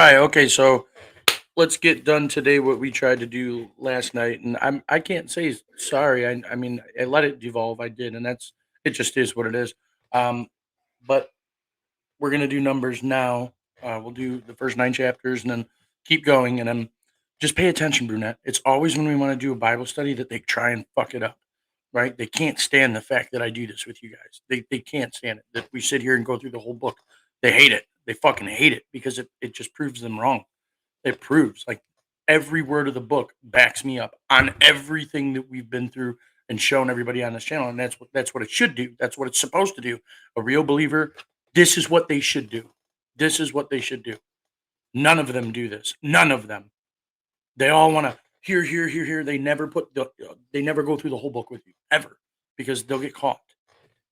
right, okay, so let's get done today what we tried to do last night, and I can't say sorry. I mean, I let it devolve. I did, and that's it. Just is what it is. Um, but we're gonna do numbers now. We'll do the first 9 chapters, and then keep going, and then just pay attention, Brunette. It's always when we want to do a Bible study that they try and fuck it up, right? They can't stand the fact that I do this with you guys. They can't stand it that we sit here and go through the whole book. They hate it. They fucking hate it because it just proves them wrong. It proves like every word of the book backs me up on everything that we've been through and shown everybody on this channel, and that's what it should do. That's what it's supposed to do. A real believer, this is what they should do. This is what they should do. None of them do this. None of them. They all want to hear, hear, hear, hear. They never go through the whole book with you ever because they'll get caught.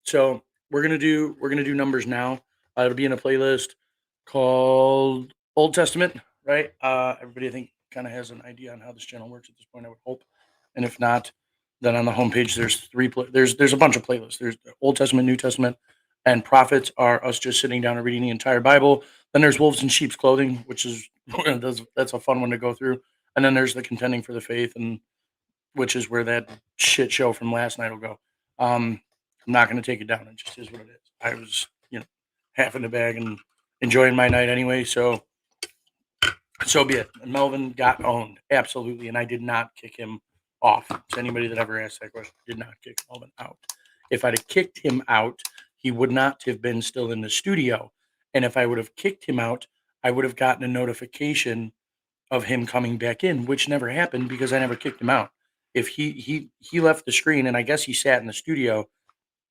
So we're gonna do numbers now. It'll be in a playlist called Old Testament, right? Everybody I think kind of has an idea on how this channel works at this point. I would hope, and if not, then on the homepage there's there's a bunch of playlists. There's Old Testament, New Testament, and prophets are us just sitting down and reading the entire Bible. Then there's wolves in sheep's clothing, which is that's a fun one to go through. And then there's the contending for the faith, and which is where that shit show from last night will go. I'm not going to take it down. It just is what it is. I was, half in the bag and enjoying my night anyway. So be it. And Melvin got owned absolutely, and I did not kick him off. To anybody that ever asked that question, did not kick Melvin out. If I'd have kicked him out, he would not have been still in the studio. And if I would have kicked him out, I would have gotten a notification of him coming back in, which never happened because I never kicked him out. If he left the screen, and I guess he sat in the studio.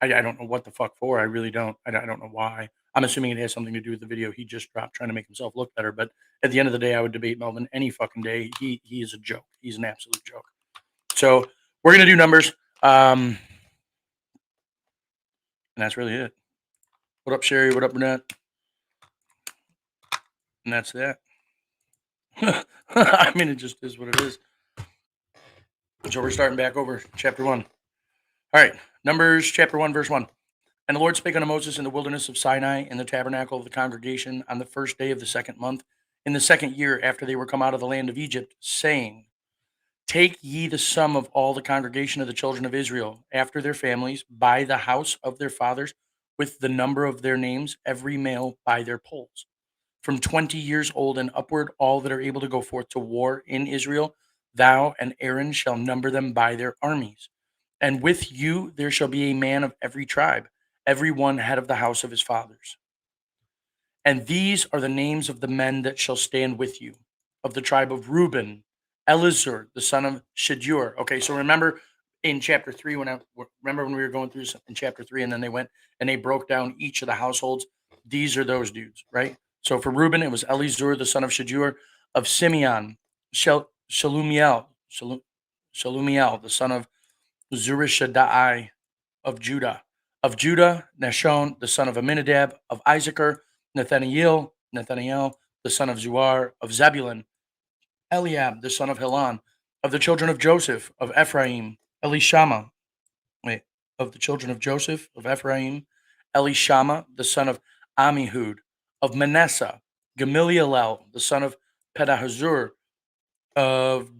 I don't know what the fuck for. I really don't. I don't know why. I'm assuming it has something to do with the video he just dropped, trying to make himself look better. But at the end of the day, I would debate Melvin any fucking day. He is a joke. He's an absolute joke. So we're gonna do numbers, and that's really it. What up, Sherry? What up, Burnett? And that's that. I mean, it just is what it is. So we're starting back over, chapter 1. All right, Numbers chapter 1, verse 1. And the Lord spake unto Moses in the wilderness of Sinai in the tabernacle of the congregation on the first day of the second month, in the second year after they were come out of the land of Egypt, saying, Take ye the sum of all the congregation of the children of Israel, after their families, by the house of their fathers, with the number of their names, every male by their polls. From 20 years old and upward, all that are able to go forth to war in Israel, thou and Aaron shall number them by their armies. And with you there shall be a man of every tribe, every one head of the house of his fathers. And these are the names of the men that shall stand with you. Of the tribe of Reuben, Elizur, the son of Shadur. Okay, so remember in chapter 3, remember when we were going through in chapter 3, and then they went and they broke down each of the households. These are those dudes, right? So for Reuben, it was Elizur, the son of Shadur. Of Simeon, Shalumiel, the son of Zurishaddai. Of Judah. Of Judah, Nashon, the son of Aminadab. Of Issachar, Nathaniel, the son of Zuar. Of Zebulun, Eliab, the son of Helon. Of the children of Joseph, of Ephraim, Elishama. Wait, of the children of Joseph, of Ephraim, Elishama, the son of Amihud. Of Manasseh, Gamaliel, the son of Pedahazur. Of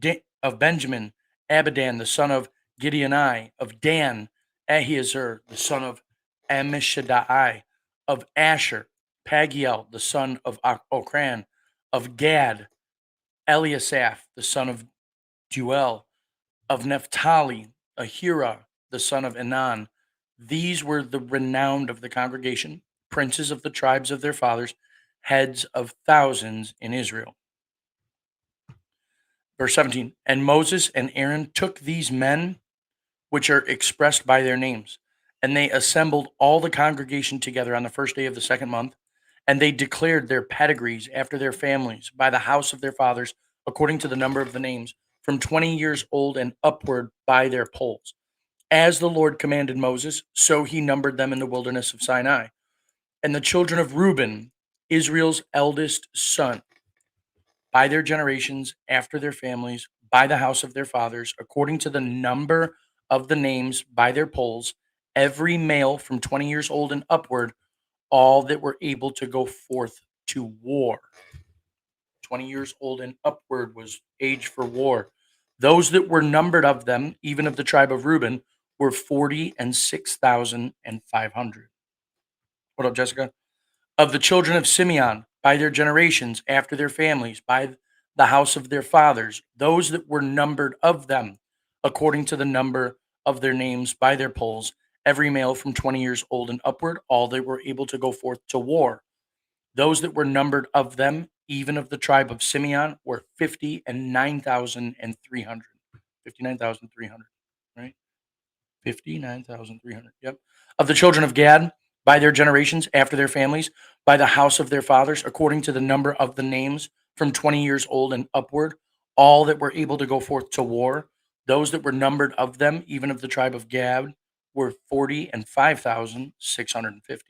Benjamin, Abidan, the son of Gideoni. Of Dan, Ahiezer, the son of Ammishaddai. Of Asher, Pagiel, the son of Okran. Of Gad, Eliasaph, the son of Duel. Of Naphtali, Ahira, the son of Enan. These were the renowned of the congregation, princes of the tribes of their fathers, heads of thousands in Israel. Verse 17, and Moses and Aaron took these men, which are expressed by their names, and they assembled all the congregation together on the first day of the second month, and they declared their pedigrees after their families by the house of their fathers, according to the number of the names, from 20 years old and upward by their polls. As the Lord commanded Moses, so he numbered them in the wilderness of Sinai. And the children of Reuben, Israel's eldest son, by their generations, after their families, by the house of their fathers, according to the number of the names by their polls, every male from 20 years old and upward, all that were able to go forth to war. 20 years old and upward was age for war. Those that were numbered of them, even of the tribe of Reuben, were 40 and 6,500. What up, Jessica? Of the children of Simeon, by their generations, after their families, by the house of their fathers, those that were numbered of them, according to the number of their names, by their polls, every male from 20 years old and upward, all that were able to go forth to war. Those that were numbered of them, even of the tribe of Simeon, were 50 and 9,300. 59,300, right? 59,300. Yep. Of the children of Gad, by their generations, after their families, by the house of their fathers, according to the number of the names, from 20 years old and upward, all that were able to go forth to war. Those that were numbered of them, even of the tribe of Gad, were 40 and 5,650.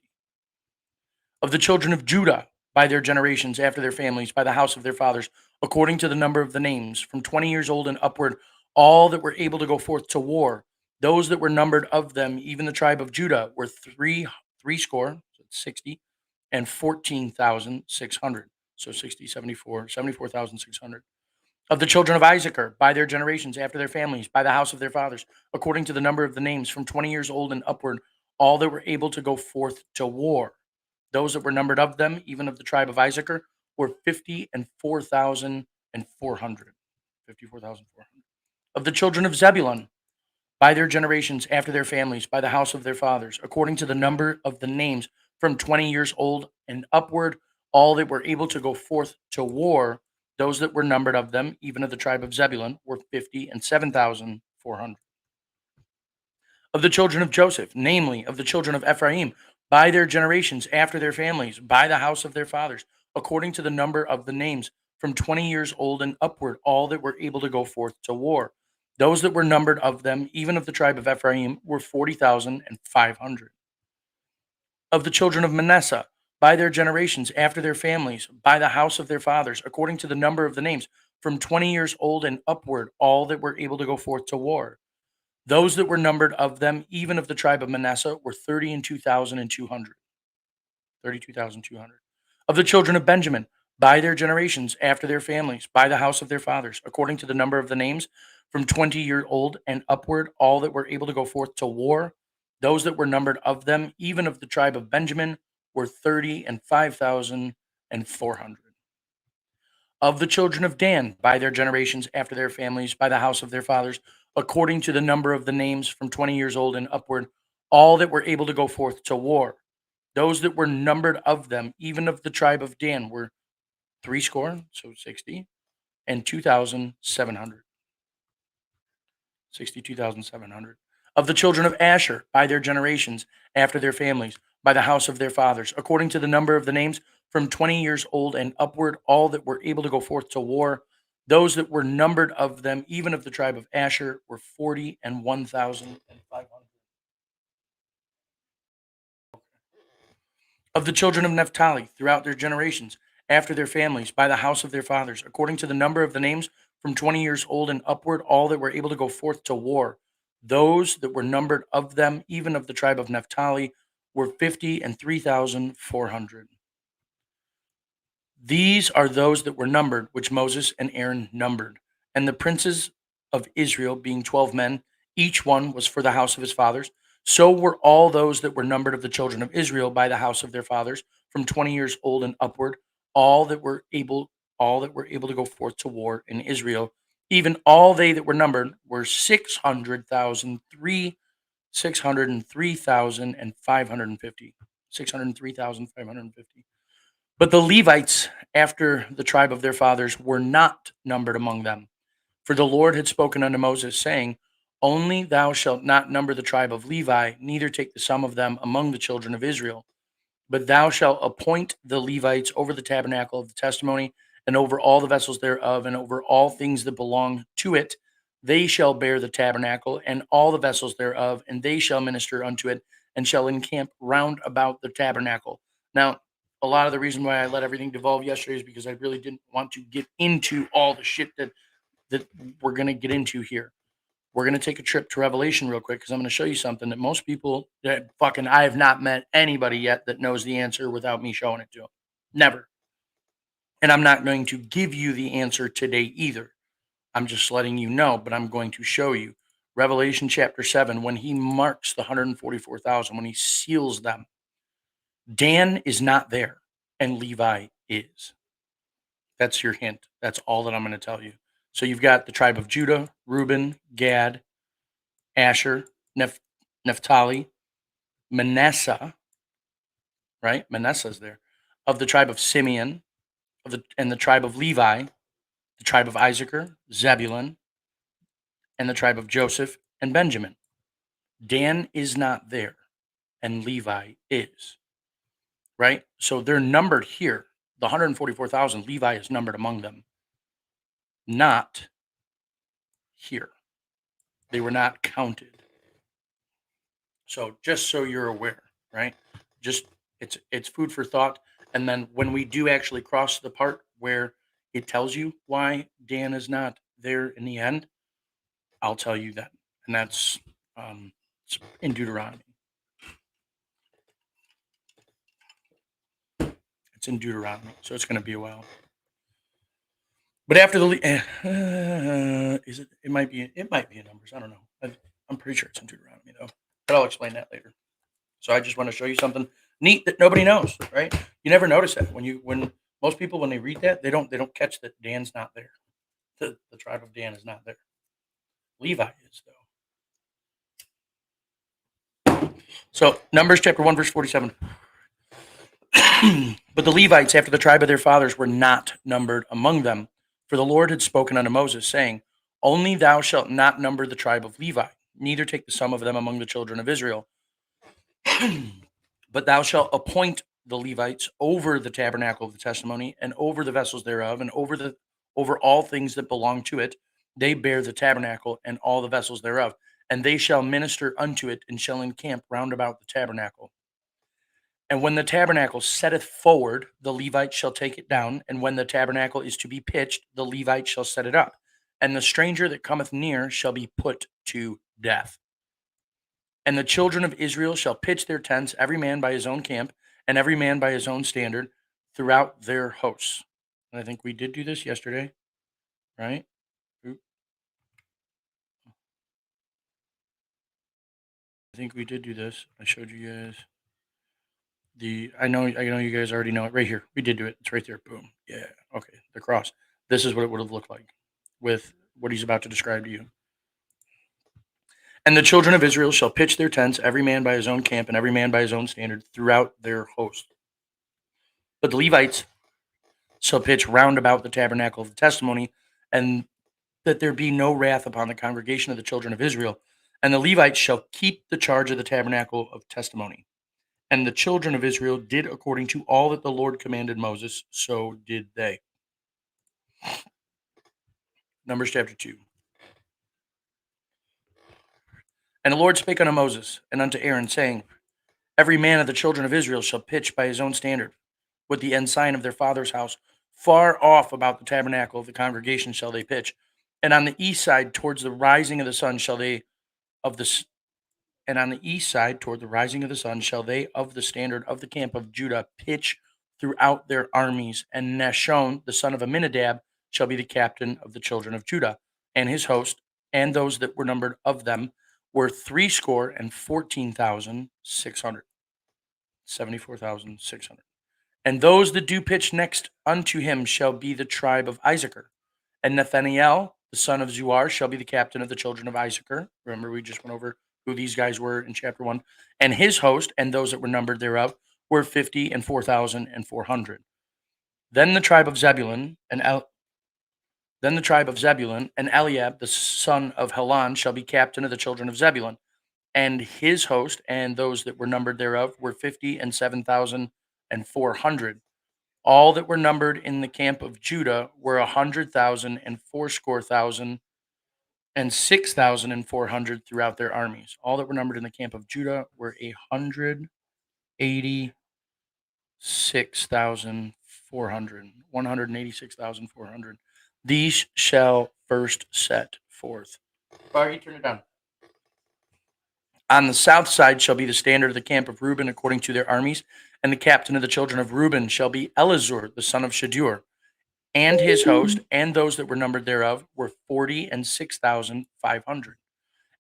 Of the children of Judah, by their generations, after their families, by the house of their fathers, according to the number of the names, from 20 years old and upward, all that were able to go forth to war. Those that were numbered of them, even the tribe of Judah, were three score, so 60, and 14,600. So 60, 74,600. Of the children of Issachar, by their generations, after their families, by the house of their fathers, according to the number of the names, from 20 years old and upward, all that were able to go forth to war. Those that were numbered of them, even of the tribe of Issachar, were 50 and 4,400. 54,400. Of the children of Zebulun, by their generations, after their families, by the house of their fathers, according to the number of the names, from 20 years old and upward, all that were able to go forth to war. Those that were numbered of them, even of the tribe of Zebulun, were 50 and 7,400. Of the children of Joseph, namely of the children of Ephraim, by their generations, after their families, by the house of their fathers, according to the number of the names, from 20 years old and upward, all that were able to go forth to war. Those that were numbered of them, even of the tribe of Ephraim, were 40,500. Of the children of Manasseh, by their generations, after their families, by the house of their fathers, according to the number of the names, from 20 years old and upward, all that were able to go forth to war. Those that were numbered of them, even of the tribe of Manasseh, were 32,200. 32,200. Of the children of Benjamin, by their generations, after their families, by the house of their fathers, according to the number of the names, from 20-year old and upward, all that were able to go forth to war. Those that were numbered of them, even of the tribe of Benjamin, were 30 and 5,400. Of the children of Dan, by their generations, after their families, by the house of their fathers, according to the number of the names, from 20 years old and upward, all that were able to go forth to war. Those that were numbered of them, even of the tribe of Dan, were three score, so 60, and 2,700. 62,700. Of the children of Asher, by their generations, after their families, by the house of their fathers, according to the number of the names, from 20 years old and upward, all that were able to go forth to war. Those that were numbered of them, even of the tribe of Asher, were 40 and 1,500. Of the children of Naphtali, throughout their generations, after their families, by the house of their fathers, according to the number of the names, from 20 years old and upward, all that were able to go forth to war. Those that were numbered of them, even of the tribe of Naphtali, were 50 and 3,400. These are those that were numbered, which Moses and Aaron numbered. And the princes of Israel, being 12 men, each one was for the house of his fathers. So were all those that were numbered of the children of Israel by the house of their fathers, from 20 years old and upward, all that were able, all that were able to go forth to war in Israel. Even all they that were numbered were 603,550. 603,550. But the Levites, after the tribe of their fathers, were not numbered among them. For the Lord had spoken unto Moses, saying, Only thou shalt not number the tribe of Levi, neither take the sum of them among the children of Israel. But thou shalt appoint the Levites over the tabernacle of the testimony, and over all the vessels thereof, and over all things that belong to it. They shall bear the tabernacle and all the vessels thereof, and they shall minister unto it, and shall encamp round about the tabernacle. Now, a lot of the reason why I let everything devolve yesterday is because I really didn't want to get into all the shit that we're going to get into here. We're going to take a trip to Revelation real quick because I'm going to show you something that most people that fucking I have not met anybody yet that knows the answer without me showing it to them. Never. And I'm not going to give you the answer today either. I'm just letting you know, but I'm going to show you. Revelation chapter 7, when he marks the 144,000, when he seals them, Dan is not there and Levi is. That's your hint. That's all that I'm going to tell you. So you've got the tribe of Judah, Reuben, Gad, Asher, Naphtali, Manasseh, right? Manasseh's there. Of the tribe of Simeon, and the tribe of Levi, the tribe of Issachar, Zebulun, and the tribe of Joseph and Benjamin. Dan is not there, and Levi is, right? So they're numbered here. The 144,000, Levi is numbered among them, not here. They were not counted. So just so you're aware, right? Just it's food for thought. And then when we do actually cross the part where it tells you why Dan is not there in the end, I'll tell you that. And that's it's in Deuteronomy. It's in Deuteronomy, so it's going to be a while. But after the is it? It might be. It might be in Numbers. I don't know. I'm pretty sure it's in Deuteronomy though. But I'll explain that later. So I just want to show you something neat that nobody knows, right? You never notice that when most people when they read that they don't catch that Dan's not there. The tribe of Dan is not there. Levi is though. So Numbers chapter 1 verse 47. But the Levites after the tribe of their fathers were not numbered among them, for the Lord had spoken unto Moses, saying, Only thou shalt not number the tribe of Levi, neither take the sum of them among the children of Israel. But thou shalt appoint the Levites over the tabernacle of the testimony, and over the vessels thereof, and over all things that belong to it. They bear the tabernacle and all the vessels thereof, and they shall minister unto it, and shall encamp round about the tabernacle. And when the tabernacle setteth forward, the Levites shall take it down, and when the tabernacle is to be pitched, the Levites shall set it up. And the stranger that cometh near shall be put to death. And the children of Israel shall pitch their tents, every man by his own camp, and every man by his own standard, throughout their hosts. And I think we did do this yesterday, right? I think we did do this. I showed you guys I know you guys already know it right here. We did do it. It's right there. Boom. Yeah. Okay. The cross. This is what it would have looked like with what he's about to describe to you. And the children of Israel shall pitch their tents, every man by his own camp, and every man by his own standard, throughout their host. But the Levites shall pitch round about the tabernacle of the testimony, and that there be no wrath upon the congregation of the children of Israel. And the Levites shall keep the charge of the tabernacle of testimony. And the children of Israel did according to all that the Lord commanded Moses, so did they. Numbers chapter 2. And the Lord spake unto Moses and unto Aaron, saying, Every man of the children of Israel shall pitch by his own standard, with the ensign of their father's house. Far off about the tabernacle of the congregation shall they pitch. And on the east side, towards the rising of the sun, shall they of the and on the east side, toward the rising of the sun, shall they of the standard of the camp of Judah pitch throughout their armies. And Nashon, the son of Amminadab, shall be the captain of the children of Judah, and his host, and those that were numbered of them were threescore and 14,600, 74,600. And those that do pitch next unto him shall be the tribe of Issachar. And Nathaniel, the son of Zuar, shall be the captain of the children of Issachar. Remember, we just went over who these guys were in chapter 1. And his host, and those that were numbered thereof, were 50 and 4,400. Then the tribe of Zebulun, and Eliab, the son of Helon, shall be captain of the children of Zebulun. And his host, and those that were numbered thereof, were 50 and 7,400. All that were numbered in the camp of Judah were 100,000 and fourscore thousand and 6,400 throughout their armies. All that were numbered in the camp of Judah were 186,400. These shall first set forth. Barry, turn it down. On the south side shall be the standard of the camp of Reuben according to their armies, and the captain of the children of Reuben shall be Elizur, the son of Shadur. and his host, and those that were numbered thereof were 40,006,500.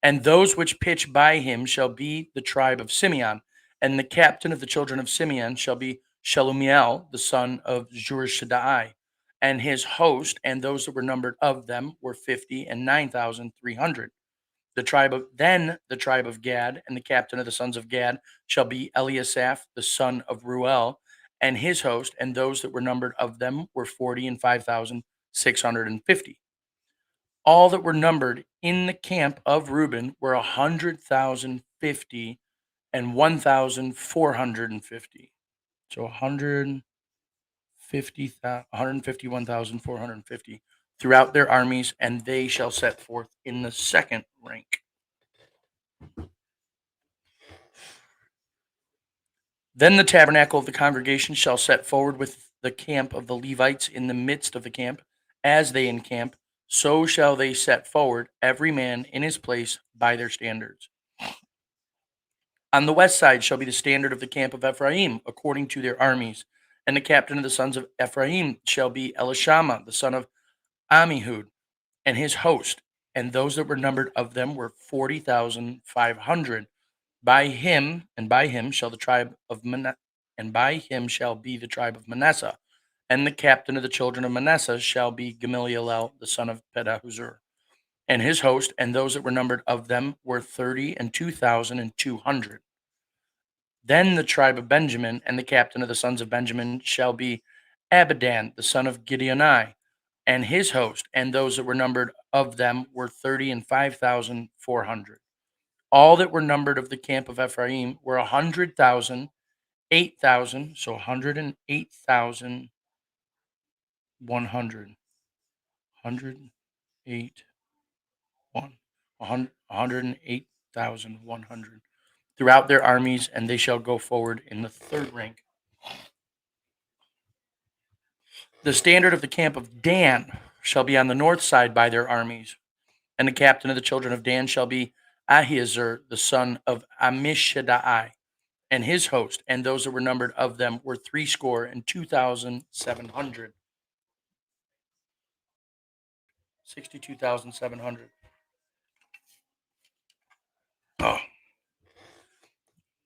And those which pitch by him shall be the tribe of Simeon, and the captain of the children of Simeon shall be Shelumiel, the son of Zurishaddai. And his host, and those that were numbered of them, were 50,009,300. The tribe of Gad, and the captain of the sons of Gad shall be Eliasaph, the son of Ruel, and his host, and those that were numbered of them were 40,005,650. All that were numbered in the camp of Reuben were 100,050 and 1,450. So 151,450 throughout their armies, and they shall set forth in the second rank. Then the tabernacle of the congregation shall set forward with the camp of the Levites in the midst of the camp. As they encamp, so shall they set forward, every man in his place by their standards. On the west side shall be the standard of the camp of Ephraim, according to their armies. And the captain of the sons of Ephraim shall be Elishama, the son of Ammihud, and his host. And those that were numbered of them were 40,500. By him shall the tribe of and by him shall be the tribe of Manasseh. And the captain of the children of Manasseh shall be Gamaliel, the son of Pedahuzur. And his host, and those that were numbered of them, were 32,200. Then the tribe of Benjamin, and the captain of the sons of Benjamin shall be Abidan, the son of Gideoni, and his host, and those that were numbered of them were 35,400. All that were numbered of the camp of Ephraim were 100,000, 8,000, so 108,100, 108, 108,100 throughout their armies, and they shall go forward in the third rank. The standard of the camp of Dan shall be on the north side by their armies, and the captain of the children of Dan shall be Ahiezer, the son of Ammishaddai, and his host, and those that were numbered of them were 62,700. 62,700. Oh.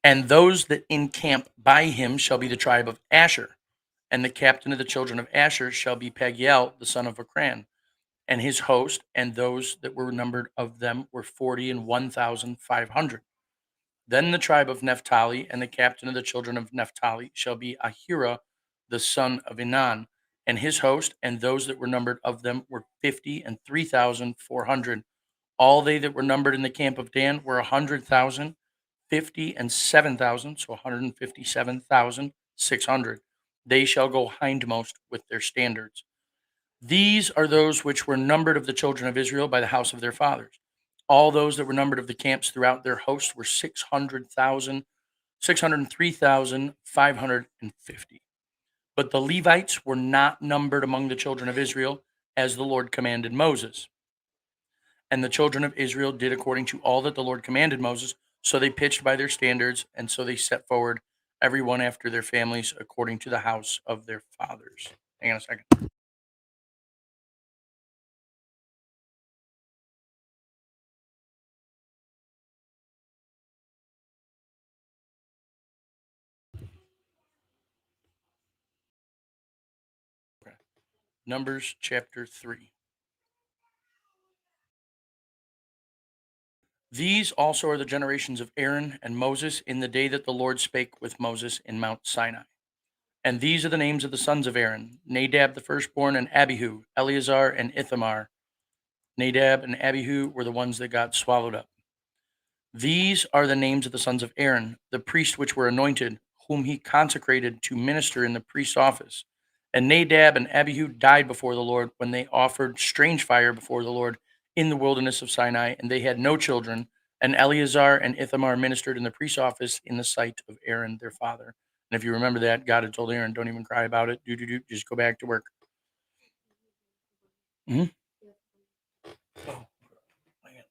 And those that encamp by him shall be the tribe of Asher, and the captain of the children of Asher shall be Pagiel, the son of Akran, and his host, and those that were numbered of them were 41,500. Then the tribe of Naphtali, and the captain of the children of Naphtali shall be Ahira, the son of Enan, and his host, and those that were numbered of them were 50,003,400. All they that were numbered in the camp of Dan were 100,000, 50 and 7,000, so 157,600. They shall go hindmost with their standards. These are those which were numbered of the children of Israel by the house of their fathers. All those that were numbered of the camps throughout their hosts were 603,550. But the Levites were not numbered among the children of Israel, as the Lord commanded Moses. And the children of Israel did according to all that the Lord commanded Moses. So they pitched by their standards, and so they set forward, every one after their families, according to the house of their fathers. Hang on a second. Okay. Numbers chapter 3. These also are the generations of Aaron and Moses in the day that the Lord spake with Moses in Mount Sinai. And these are the names of the sons of Aaron: Nadab the firstborn, and Abihu, Eleazar, and Ithamar. Nadab and Abihu were the ones that got swallowed up. These are the names of the sons of Aaron, the priests which were anointed, whom he consecrated to minister in the priest's office. And Nadab and Abihu died before the Lord when they offered strange fire before the Lord in the wilderness of Sinai, and they had no children. And Eleazar and Ithamar ministered in the priest's office in the sight of Aaron their father. And if you remember that, God had told Aaron, don't even cry about it. Just go back to work. Mm-hmm. Oh, man.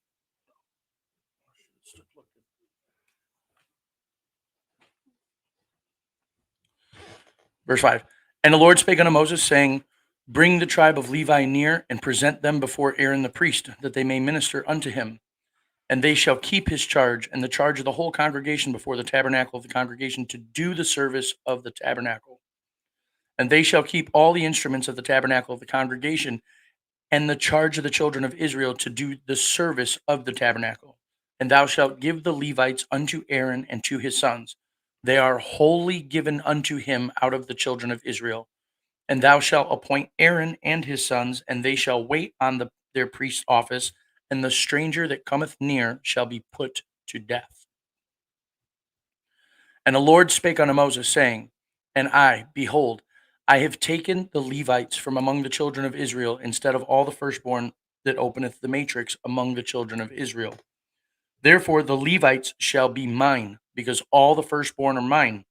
Verse 5. And the Lord spake unto Moses, saying, Bring the tribe of Levi near and present them before Aaron the priest, that they may minister unto him. And they shall keep his charge and the charge of the whole congregation before the tabernacle of the congregation to do the service of the tabernacle. And they shall keep all the instruments of the tabernacle of the congregation and the charge of the children of Israel to do the service of the tabernacle. And thou shalt give the Levites unto Aaron and to his sons. They are wholly given unto him out of the children of Israel. And thou shalt appoint Aaron and his sons, and they shall wait on their priest's office, and the stranger that cometh near shall be put to death. And the Lord spake unto Moses, saying, And I, behold, I have taken the Levites from among the children of Israel, instead of all the firstborn that openeth the matrix among the children of Israel. Therefore the Levites shall be mine, because all the firstborn are mine.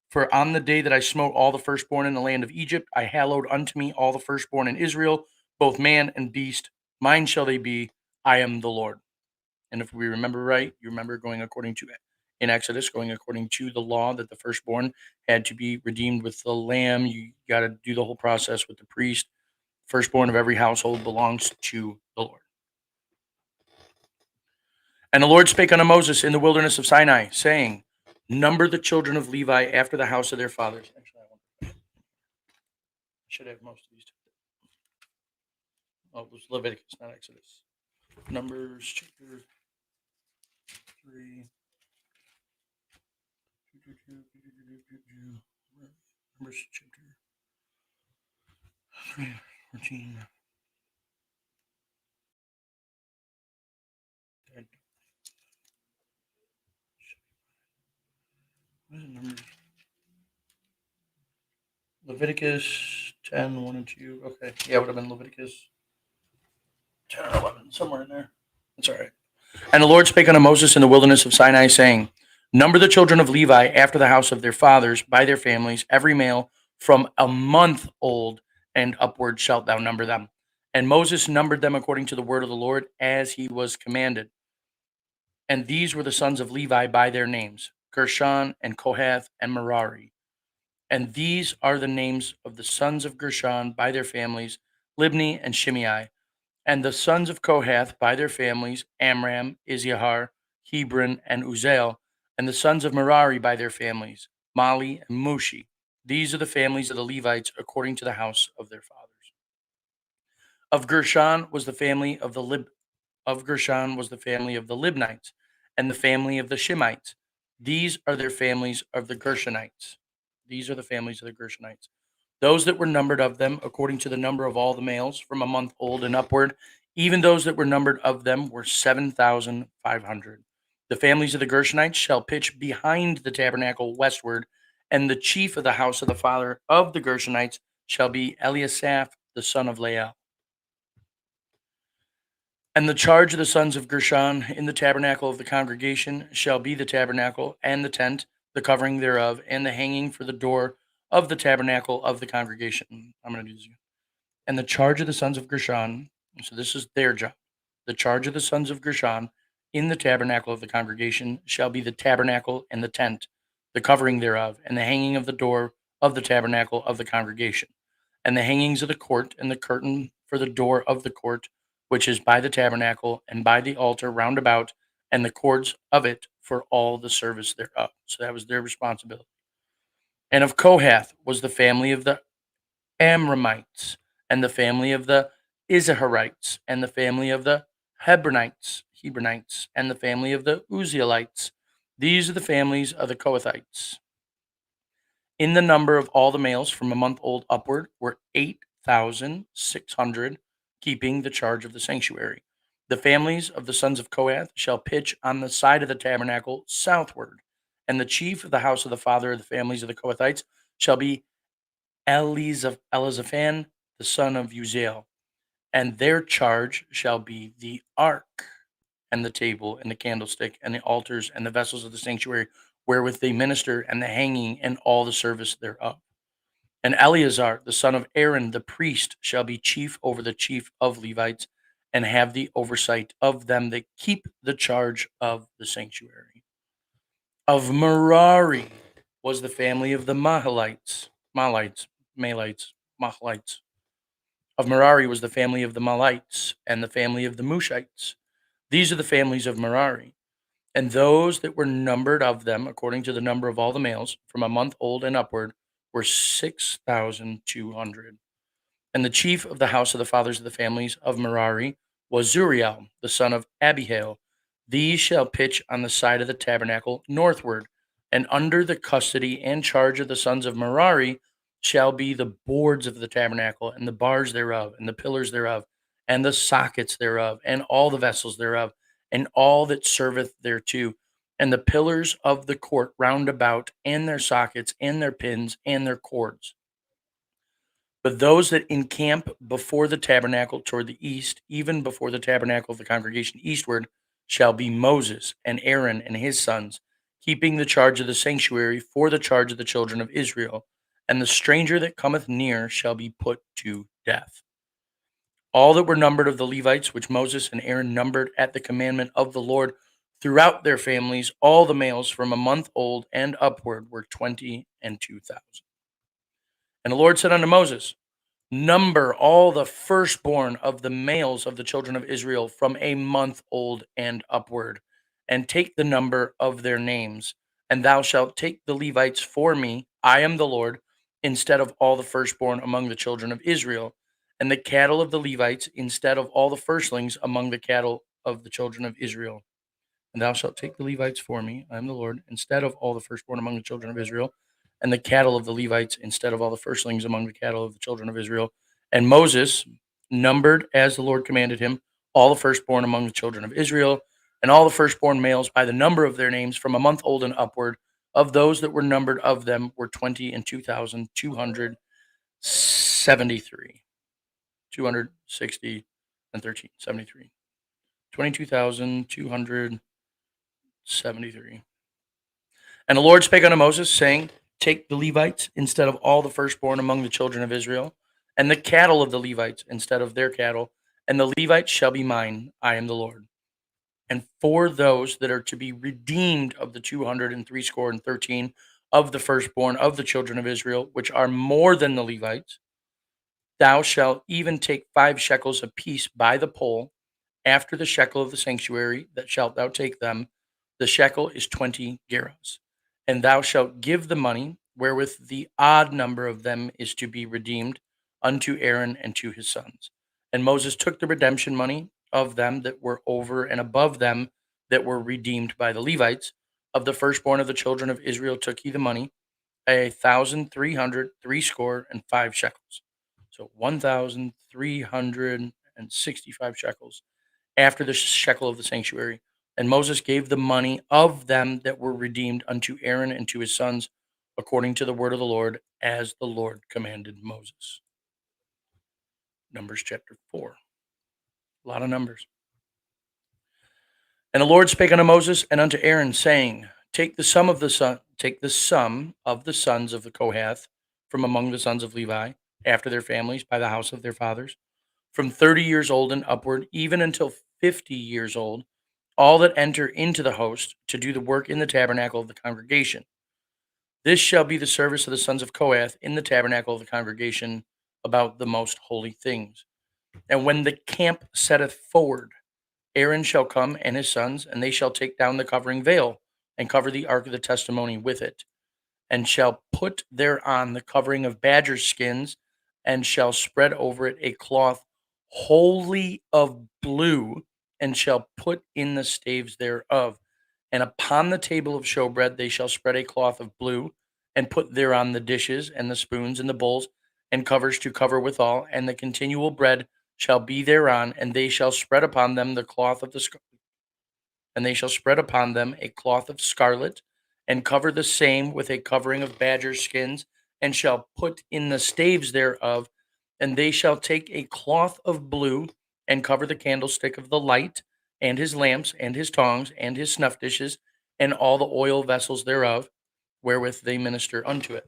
For on the day that I smote all the firstborn in the land of Egypt, I hallowed unto me all the firstborn in Israel, both man and beast. Mine shall they be. I am the Lord. And if we remember right, you remember going according to in Exodus, going according to the law that the firstborn had to be redeemed with the lamb. You got to do the whole process with the priest. Firstborn of every household belongs to the Lord. And the Lord spake unto Moses in the wilderness of Sinai, saying, Number the children of Levi after the house of their fathers. Actually, I should have most of these. Oh, it was Leviticus, not Exodus. Numbers chapter 3. Numbers chapter 3, 14. Numbers? Leviticus 10, 1 and 2. Okay. Yeah, it would have been Leviticus 10 or 11, somewhere in there. That's all right. And the Lord spake unto Moses in the wilderness of Sinai, saying, Number the children of Levi after the house of their fathers by their families, every male from a month old and upward shalt thou number them. And Moses numbered them according to the word of the Lord, as he was commanded. And these were the sons of Levi by their names, Gershon and Kohath and Merari. And these are the names of the sons of Gershon by their families, Libni and Shimei. And the sons of Kohath by their families, Amram, Izihar, Hebron, and Uzziel. And the sons of Merari by their families, Mali and Mushi. These are the families of the Levites according to the house of their fathers. Of Gershon was the family of the Gershon was the family of the Libnites, and the family of the Shimites. These are their families of the Gershonites. These are the families of the Gershonites. Those that were numbered of them, according to the number of all the males from a month old and upward, even those that were numbered of them were 7,500. The families of the Gershonites shall pitch behind the tabernacle westward, and the chief of the house of the father of the Gershonites shall be Eliasaph, the son of Lael. And the charge of the sons of Gershon in the tabernacle of the congregation shall be the tabernacle and the tent, the covering thereof, and the hanging for the door of the tabernacle of the congregation. I'm going to do this again. And the charge of the sons of Gershon, so this is their job. The charge of the sons of Gershon in the tabernacle of the congregation shall be the tabernacle and the tent, the covering thereof, and the hanging of the door of the tabernacle of the congregation, and the hangings of the court, and the curtain for the door of the court, which is by the tabernacle, and by the altar round about, and the cords of it for all the service thereof. So that was their responsibility. And of Kohath was the family of the Amramites, and the family of the Izaharites, and the family of the Hebronites, and the family of the Uzzielites. These are the families of the Kohathites. In the number of all the males from a month old upward were 8,600, keeping the charge of the sanctuary. The families of the sons of Kohath shall pitch on the side of the tabernacle southward, and the chief of the house of the father of the families of the Kohathites shall be Elizaphan, the son of Uzziel, and their charge shall be the ark, and the table, and the candlestick, and the altars, and the vessels of the sanctuary, wherewith they minister, and the hanging, and all the service thereof. And Eleazar, the son of Aaron, the priest, shall be chief over the chief of Levites, and have the oversight of them that keep the charge of the sanctuary. Of Merari was the family of the Mahalites, Mahalites, Mahalites. Of Merari was the family of the Malites, and the family of the Mushites. These are the families of Merari. And those that were numbered of them, according to the number of all the males, from a month old and upward, were 6,200. And the chief of the house of the fathers of the families of Merari was Zuriel, the son of Abihail. These shall pitch on the side of the tabernacle northward, and under the custody and charge of the sons of Merari shall be the boards of the tabernacle, and the bars thereof, and the pillars thereof, and the sockets thereof, and all the vessels thereof, and all that serveth thereto, and the pillars of the court round about, and their sockets, and their pins, and their cords. But those that encamp before the tabernacle toward the east, even before the tabernacle of the congregation eastward, shall be Moses and Aaron and his sons, keeping the charge of the sanctuary for the charge of the children of Israel. And the stranger that cometh near shall be put to death. All that were numbered of the Levites, which Moses and Aaron numbered at the commandment of the Lord throughout their families, all the males from a month old and upward were 22,000. And the Lord said unto Moses, number all the firstborn of the males of the children of Israel from a month old and upward, and take the number of their names. And thou shalt take the Levites for me, I am the Lord, instead of all the firstborn among the children of Israel, and the cattle of the Levites instead of all the firstlings among the cattle of the children of Israel. And thou shalt take the Levites for me, I am the Lord, instead of all the firstborn among the children of Israel, and the cattle of the Levites instead of all the firstlings among the cattle of the children of Israel. And Moses numbered as the Lord commanded him all the firstborn among the children of Israel, and all the firstborn males by the number of their names from a month old and upward. Of those that were numbered of them were 22,273. 260 and 13, 73. 22,273. And the Lord spake unto Moses, saying, take the Levites instead of all the firstborn among the children of Israel, and the cattle of the Levites instead of their cattle, and the Levites shall be mine. I am the Lord. And for those that are to be redeemed of the 213 of the firstborn of the children of Israel, which are more than the Levites, thou shalt even take 5 shekels apiece by the poll, after the shekel of the sanctuary, that shalt thou take them. The shekel is 20 gerahs. And thou shalt give the money wherewith the odd number of them is to be redeemed unto Aaron and to his sons. And Moses took the redemption money of them that were over and above them that were redeemed by the Levites. Of the firstborn of the children of Israel took he the money, 1,365 shekels. So 1,365 shekels after the shekel of the sanctuary. And Moses gave the money of them that were redeemed unto Aaron and to his sons, according to the word of the Lord, as the Lord commanded Moses. Numbers chapter 4. A lot of numbers. And the Lord spake unto Moses and unto Aaron, saying, take the sum of the sons of the Kohath from among the sons of Levi, after their families, by the house of their fathers, from 30 years old and upward, even until 50 years old, all that enter into the host to do the work in the tabernacle of the congregation. This shall be the service of the sons of Kohath in the tabernacle of the congregation about the most holy things. And when the camp setteth forward, Aaron shall come and his sons, and they shall take down the covering veil and cover the ark of the testimony with it, and shall put thereon the covering of badger skins, and shall spread over it a cloth wholly of blue, and shall put in the staves thereof. And upon the table of showbread they shall spread a cloth of blue, and put thereon the dishes and the spoons and the bowls, and covers to cover withal, and the continual bread shall be thereon, and they shall spread upon them the cloth of the and they shall spread upon them a cloth of scarlet, and cover the same with a covering of badger skins, and shall put in the staves thereof. And they shall take a cloth of blue, and cover the candlestick of the light, and his lamps, and his tongs, and his snuff dishes, and all the oil vessels thereof, wherewith they minister unto it.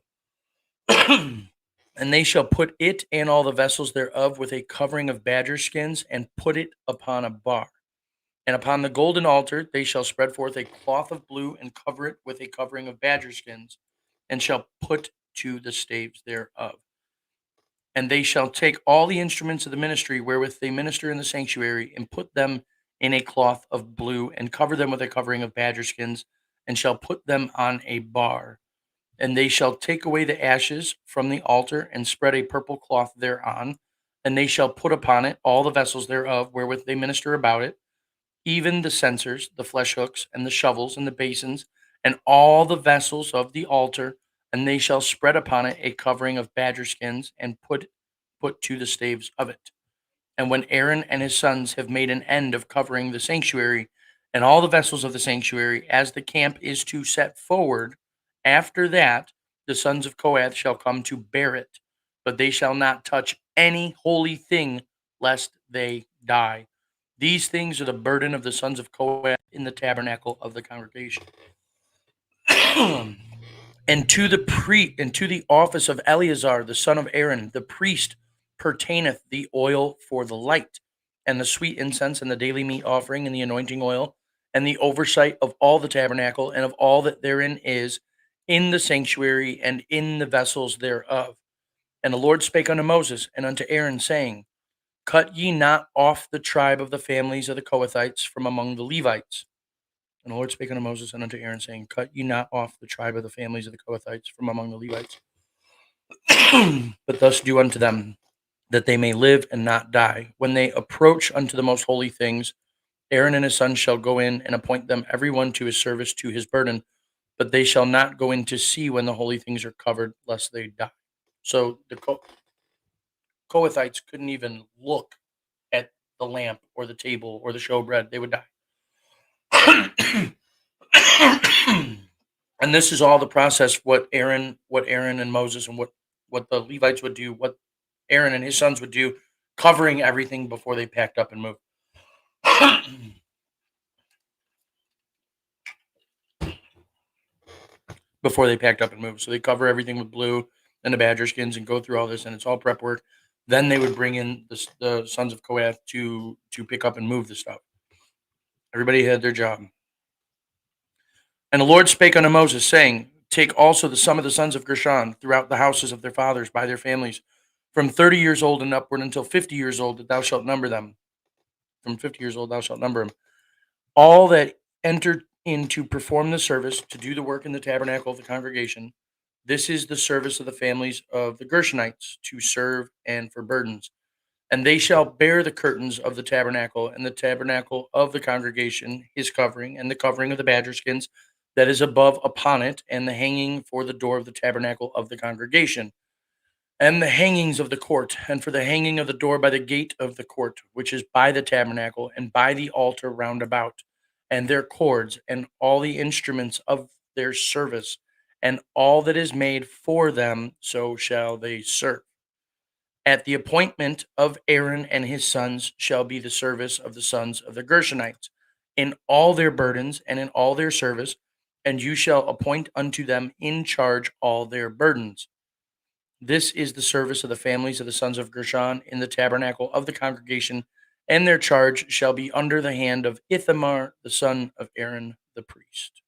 And they shall put it and all the vessels thereof with a covering of badger skins, and put it upon a bar. And upon the golden altar they shall spread forth a cloth of blue, and cover it with a covering of badger skins, and shall put to the staves thereof. And they shall take all the instruments of the ministry wherewith they minister in the sanctuary, and put them in a cloth of blue, and cover them with a covering of badger skins, and shall put them on a bar. And they shall take away the ashes from the altar, and spread a purple cloth thereon. And they shall put upon it all the vessels thereof wherewith they minister about it, even the censers, the flesh hooks, and the shovels, and the basins, and all the vessels of the altar. And they shall spread upon it a covering of badger skins, and put to the staves of it. And when Aaron and his sons have made an end of covering the sanctuary and all the vessels of the sanctuary, as the camp is to set forward, after that the sons of Kohath shall come to bear it, but they shall not touch any holy thing, lest they die. These things are the burden of the sons of Kohath in the tabernacle of the congregation. And to the office of Eleazar the son of Aaron the priest pertaineth the oil for the light, and the sweet incense, and the daily meat offering, and the anointing oil, and the oversight of all the tabernacle, and of all that therein is, in the sanctuary, and in the vessels thereof. And the Lord spake unto Moses and unto Aaron, saying, Cut ye not off the tribe of the families of the Kohathites from among the Levites. And the Lord spake unto Moses and unto Aaron, saying, Cut ye not off the tribe of the families of the Kohathites from among the Levites, but thus do unto them, that they may live and not die. When they approach unto the most holy things, Aaron and his sons shall go in, and appoint them every one to his service to his burden, but they shall not go in to see when the holy things are covered, lest they die. So the Kohathites couldn't even look at the lamp or the table or the showbread; they would die. And this is all the process, what Aaron and Moses, and what the Levites would do, what Aaron and his sons would do, covering everything before they packed up and moved. Before they packed up and moved. So they cover everything with blue and the badger skins, and go through all this, and it's all prep work. Then they would bring in the sons of Kohath to pick up and move the stuff. Everybody had their job. And the Lord spake unto Moses, saying, Take also the sum of the sons of Gershon throughout the houses of their fathers by their families, from 30 years old and upward until 50 years old, that thou shalt number them. From 50 years old thou shalt number them. All that enter in to perform the service, to do the work in the tabernacle of the congregation. This is the service of the families of the Gershonites, to serve and for burdens. And they shall bear the curtains of the tabernacle, and the tabernacle of the congregation, his covering, and the covering of the badger skins that is above upon it, and the hanging for the door of the tabernacle of the congregation, and the hangings of the court, and for the hanging of the door by the gate of the court, which is by the tabernacle, and by the altar round about, and their cords, and all the instruments of their service, and all that is made for them, so shall they serve. At the appointment of Aaron and his sons shall be the service of the sons of the Gershonites, in all their burdens and in all their service, and you shall appoint unto them in charge all their burdens. This is the service of the families of the sons of Gershon in the tabernacle of the congregation, and their charge shall be under the hand of Ithamar, the son of Aaron the priest.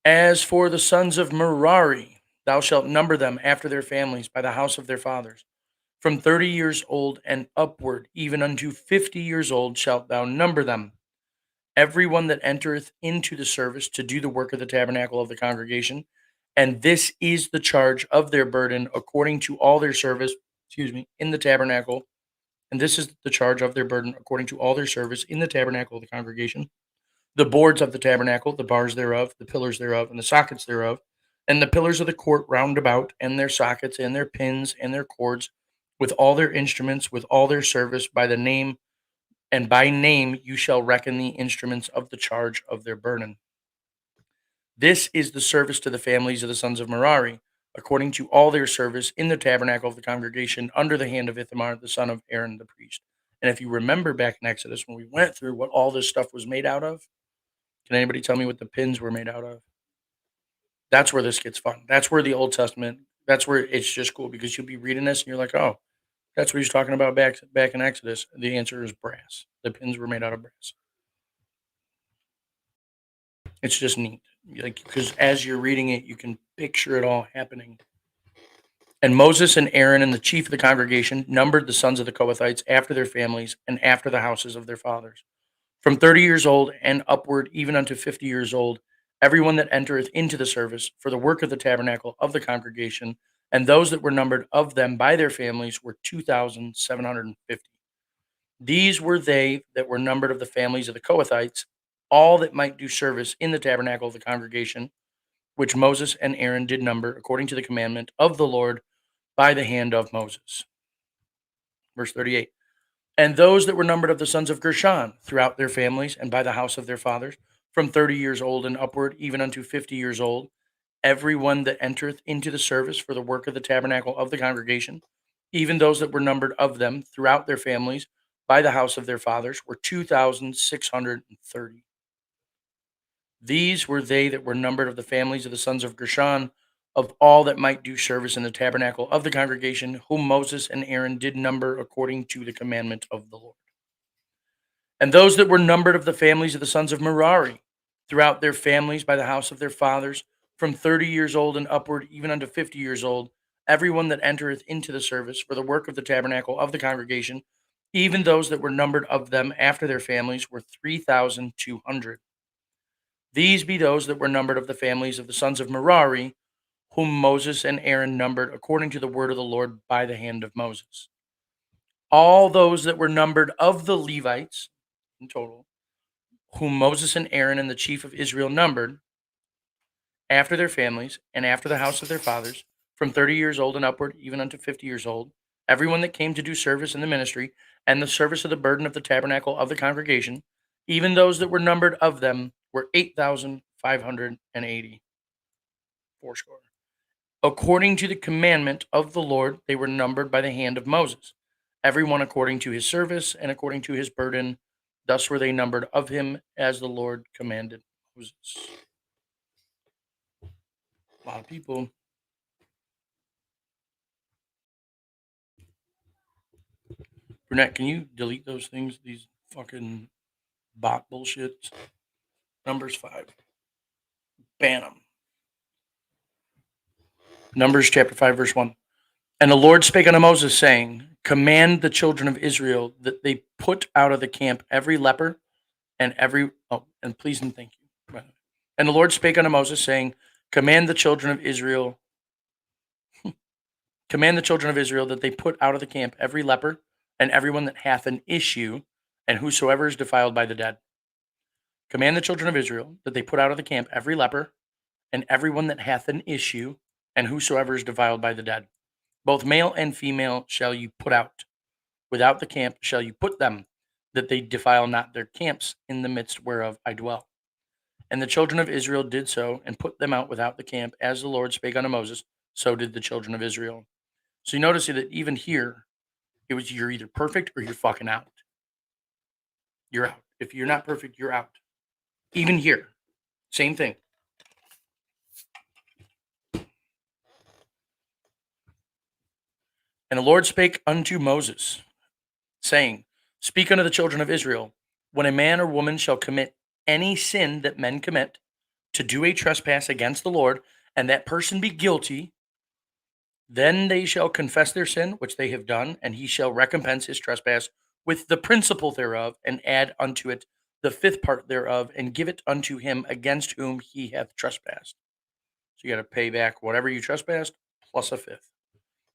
As for the sons of Merari, thou shalt number them after their families by the house of their fathers. From 30 years old and upward, even unto 50 years old, shalt thou number them. Every one that entereth into the service to do the work of the tabernacle of the congregation. And this is the charge of their burden according to all their service, in the tabernacle. And this is the charge of their burden according to all their service in the tabernacle of the congregation. The boards of the tabernacle, the bars thereof, the pillars thereof, and the sockets thereof, and the pillars of the court round about, and their sockets, and their pins, and their cords, with all their instruments, with all their service, by the name, and by name you shall reckon the instruments of the charge of their burden. This is the service to the families of the sons of Merari, according to all their service in the tabernacle of the congregation, under the hand of Ithamar, the son of Aaron the priest. And if you remember back in Exodus, when we went through what all this stuff was made out of, can anybody tell me what the pins were made out of? That's where this gets fun. That's where the Old Testament, that's where it's just cool, because you'll be reading this and you're like, oh, that's what he's talking about back in Exodus. The answer is brass. The pins were made out of brass. It's just neat. Like, because as you're reading it, you can picture it all happening. And Moses and Aaron and the chief of the congregation numbered the sons of the Kohathites after their families and after the houses of their fathers, from 30 years old and upward, even unto 50 years old, everyone that entereth into the service for the work of the tabernacle of the congregation, and those that were numbered of them by their families were 2,750. These were they that were numbered of the families of the Kohathites, all that might do service in the tabernacle of the congregation, which Moses and Aaron did number according to the commandment of the Lord by the hand of Moses. Verse 38. And those that were numbered of the sons of Gershon throughout their families and by the house of their fathers, from 30 years old and upward, even unto 50 years old, every one that entereth into the service for the work of the tabernacle of the congregation, even those that were numbered of them throughout their families by the house of their fathers, were 2,630. These were they that were numbered of the families of the sons of Gershon, of all that might do service in the tabernacle of the congregation, whom Moses and Aaron did number according to the commandment of the Lord. And those that were numbered of the families of the sons of Merari, throughout their families by the house of their fathers, from 30 years old and upward, even unto 50 years old, everyone that entereth into the service for the work of the tabernacle of the congregation, even those that were numbered of them after their families, were 3,200. These be those that were numbered of the families of the sons of Merari, whom Moses and Aaron numbered according to the word of the Lord by the hand of Moses. All those that were numbered of the Levites in total, whom Moses and Aaron and the chief of Israel numbered, after their families and after the house of their fathers, from 30 years old and upward, even unto 50 years old, everyone that came to do service in the ministry and the service of the burden of the tabernacle of the congregation, even those that were numbered of them, were 8,580. Fourscore. According to the commandment of the Lord, they were numbered by the hand of Moses, everyone according to his service and according to his burden. Thus were they numbered of him as the Lord commanded Moses. A lot of people. Brunette, can you delete those things? These fucking bot bullshits. Numbers 5. Ban them. Numbers chapter 5, verse 1. And the Lord spake unto Moses, saying, command the children of Israel that they put out of the camp every leper and every, and please and thank you. And the Lord spake unto Moses, saying, command the children of Israel, that they put out of the camp every leper and everyone that hath an issue, and whosoever is defiled by the dead. Command the children of Israel that they put out of the camp every leper and everyone that hath an issue, and whosoever is defiled by the dead. Both male and female shall you put out. Without the camp shall you put them, that they defile not their camps in the midst whereof I dwell. And the children of Israel did so, and put them out without the camp, as the Lord spake unto Moses, so did the children of Israel. So you notice that even here, it was you're either perfect or you're fucking out. You're out. If you're not perfect, you're out. Even here, same thing. And the Lord spake unto Moses, saying, speak unto the children of Israel, when a man or woman shall commit any sin that men commit, to do a trespass against the Lord, and that person be guilty, then they shall confess their sin, which they have done, and he shall recompense his trespass with the principal thereof, and add unto it the fifth part thereof, and give it unto him against whom he hath trespassed. So you got to pay back whatever you trespassed plus a fifth.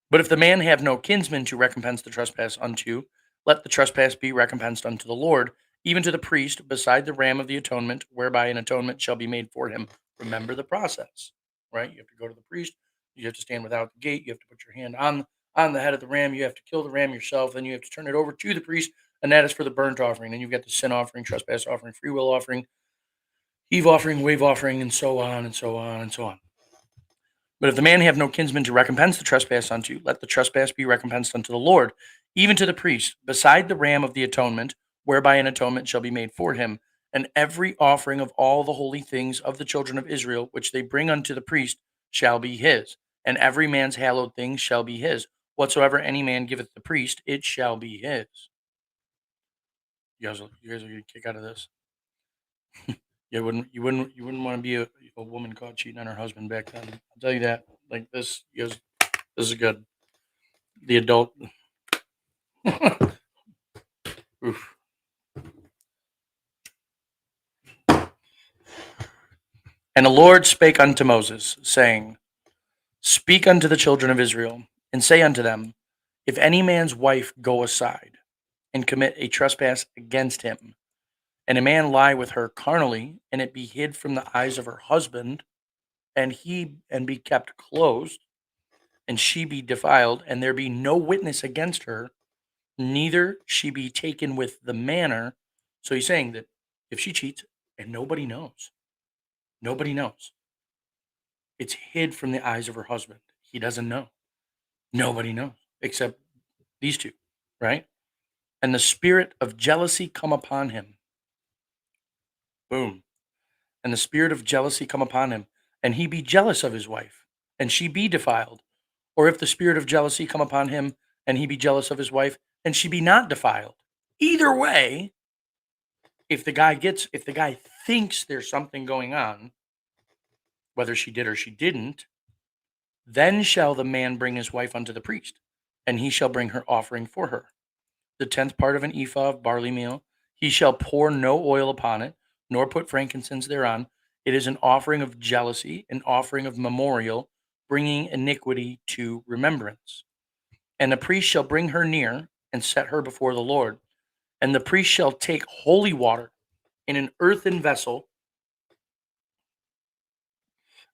But if the man have no kinsman to recompense the trespass unto, let the trespass be recompensed unto the Lord, even to the priest, beside the ram of the atonement, whereby an atonement shall be made for him. Remember the process, right? You have to go to the priest. You have to stand without the gate. You have to put your hand on the head of the ram. You have to kill the ram yourself. Then you have to turn it over to the priest, and that is for the burnt offering. Then you've got the sin offering, trespass offering, free will offering, heave offering, wave offering, and so on and so on and so on. But if the man have no kinsman to recompense the trespass unto, let the trespass be recompensed unto the Lord, even to the priest, beside the ram of the atonement, whereby an atonement shall be made for him. And every offering of all the holy things of the children of Israel, which they bring unto the priest, shall be his. And every man's hallowed thing shall be his. Whatsoever any man giveth the priest, it shall be his. You guys are gonna kick out of this. You wouldn't want to be a woman caught cheating on her husband back then. I'll tell you that. Like this, you guys, This is good. The adult. Oof. And the Lord spake unto Moses, saying, Speak unto the children of Israel, and say unto them, If any man's wife go aside, and commit a trespass against him, and a man lie with her carnally, and it be hid from the eyes of her husband, and be kept closed, and she be defiled, and there be no witness against her, neither she be taken with the manner. So he's saying that if she cheats and nobody knows, it's hid from the eyes of her husband. He doesn't know. Nobody knows except these two, right? And the spirit of jealousy come upon him. Boom. And the spirit of jealousy come upon him, and he be jealous of his wife, and she be defiled. Or if the spirit of jealousy come upon him, and he be jealous of his wife, and she be not defiled. Either way, if the guy thinks there's something going on, whether she did or she didn't, then shall the man bring his wife unto the priest, and he shall bring her offering for her, the 10th part of an ephah of barley meal. He shall pour no oil upon it, nor put frankincense thereon. It is an offering of jealousy, an offering of memorial, bringing iniquity to remembrance. And the priest shall bring her near and set her before the Lord. And the priest shall take holy water in an earthen vessel,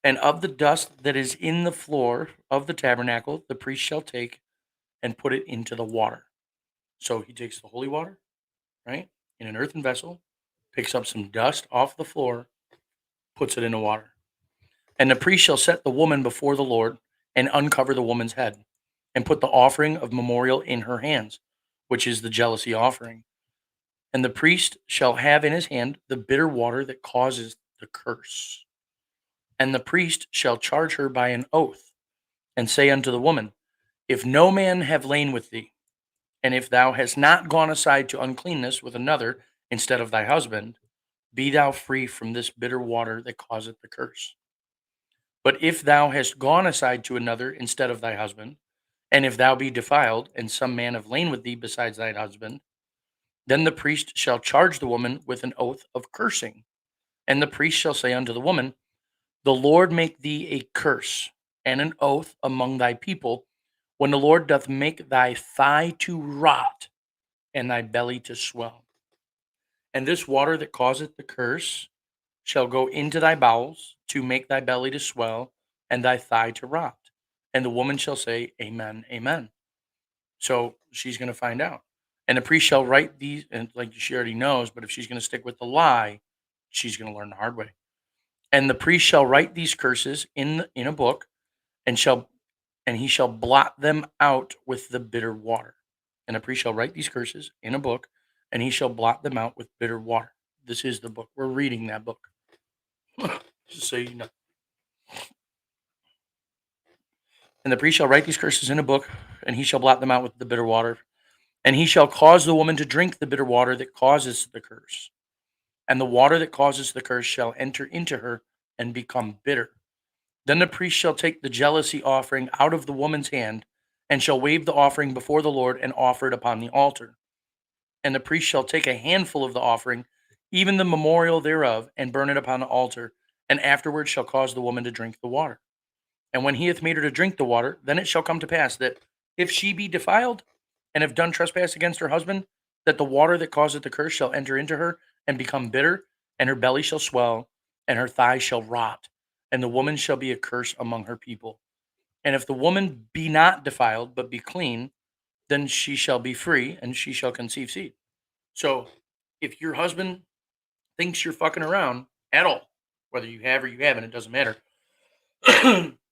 and of the dust that is in the floor of the tabernacle, the priest shall take and put it into the water. So he takes the holy water, right, in an earthen vessel, picks up some dust off the floor, puts it in the water. And the priest shall set the woman before the Lord and uncover the woman's head and put the offering of memorial in her hands, which is the jealousy offering. And the priest shall have in his hand the bitter water that causes the curse. And the priest shall charge her by an oath and say unto the woman, If no man have lain with thee, and if thou hast not gone aside to uncleanness with another instead of thy husband, be thou free from this bitter water that causeth the curse. But if thou hast gone aside to another instead of thy husband, and if thou be defiled, and some man have lain with thee besides thy husband, then the priest shall charge the woman with an oath of cursing. And the priest shall say unto the woman, The Lord make thee a curse and an oath among thy people, when the Lord doth make thy thigh to rot and thy belly to swell. And this water that causeth the curse shall go into thy bowels to make thy belly to swell and thy thigh to rot. And the woman shall say, Amen, amen. So she's going to find out. And the priest shall write these, and like she already knows, but if she's going to stick with the lie, she's going to learn the hard way. And the priest shall write these curses in a book, and he shall blot them out with the bitter water. And the priest shall write these curses in a book, and he shall blot them out with bitter water. This is the book. We're reading that book. Just so you know. And the priest shall write these curses in a book, and he shall blot them out with the bitter water. And he shall cause the woman to drink the bitter water that causes the curse. And the water that causes the curse shall enter into her and become bitter. Then the priest shall take the jealousy offering out of the woman's hand, and shall wave the offering before the Lord and offer it upon the altar. And the priest shall take a handful of the offering, even the memorial thereof, and burn it upon the altar, and afterward shall cause the woman to drink the water. And when he hath made her to drink the water, then it shall come to pass that if she be defiled and have done trespass against her husband, that the water that causeth the curse shall enter into her and become bitter, and her belly shall swell, and her thighs shall rot, and the woman shall be a curse among her people. And if the woman be not defiled, but be clean, then she shall be free, and she shall conceive seed. So if your husband thinks you're fucking around at all, whether you have or you haven't, it doesn't matter.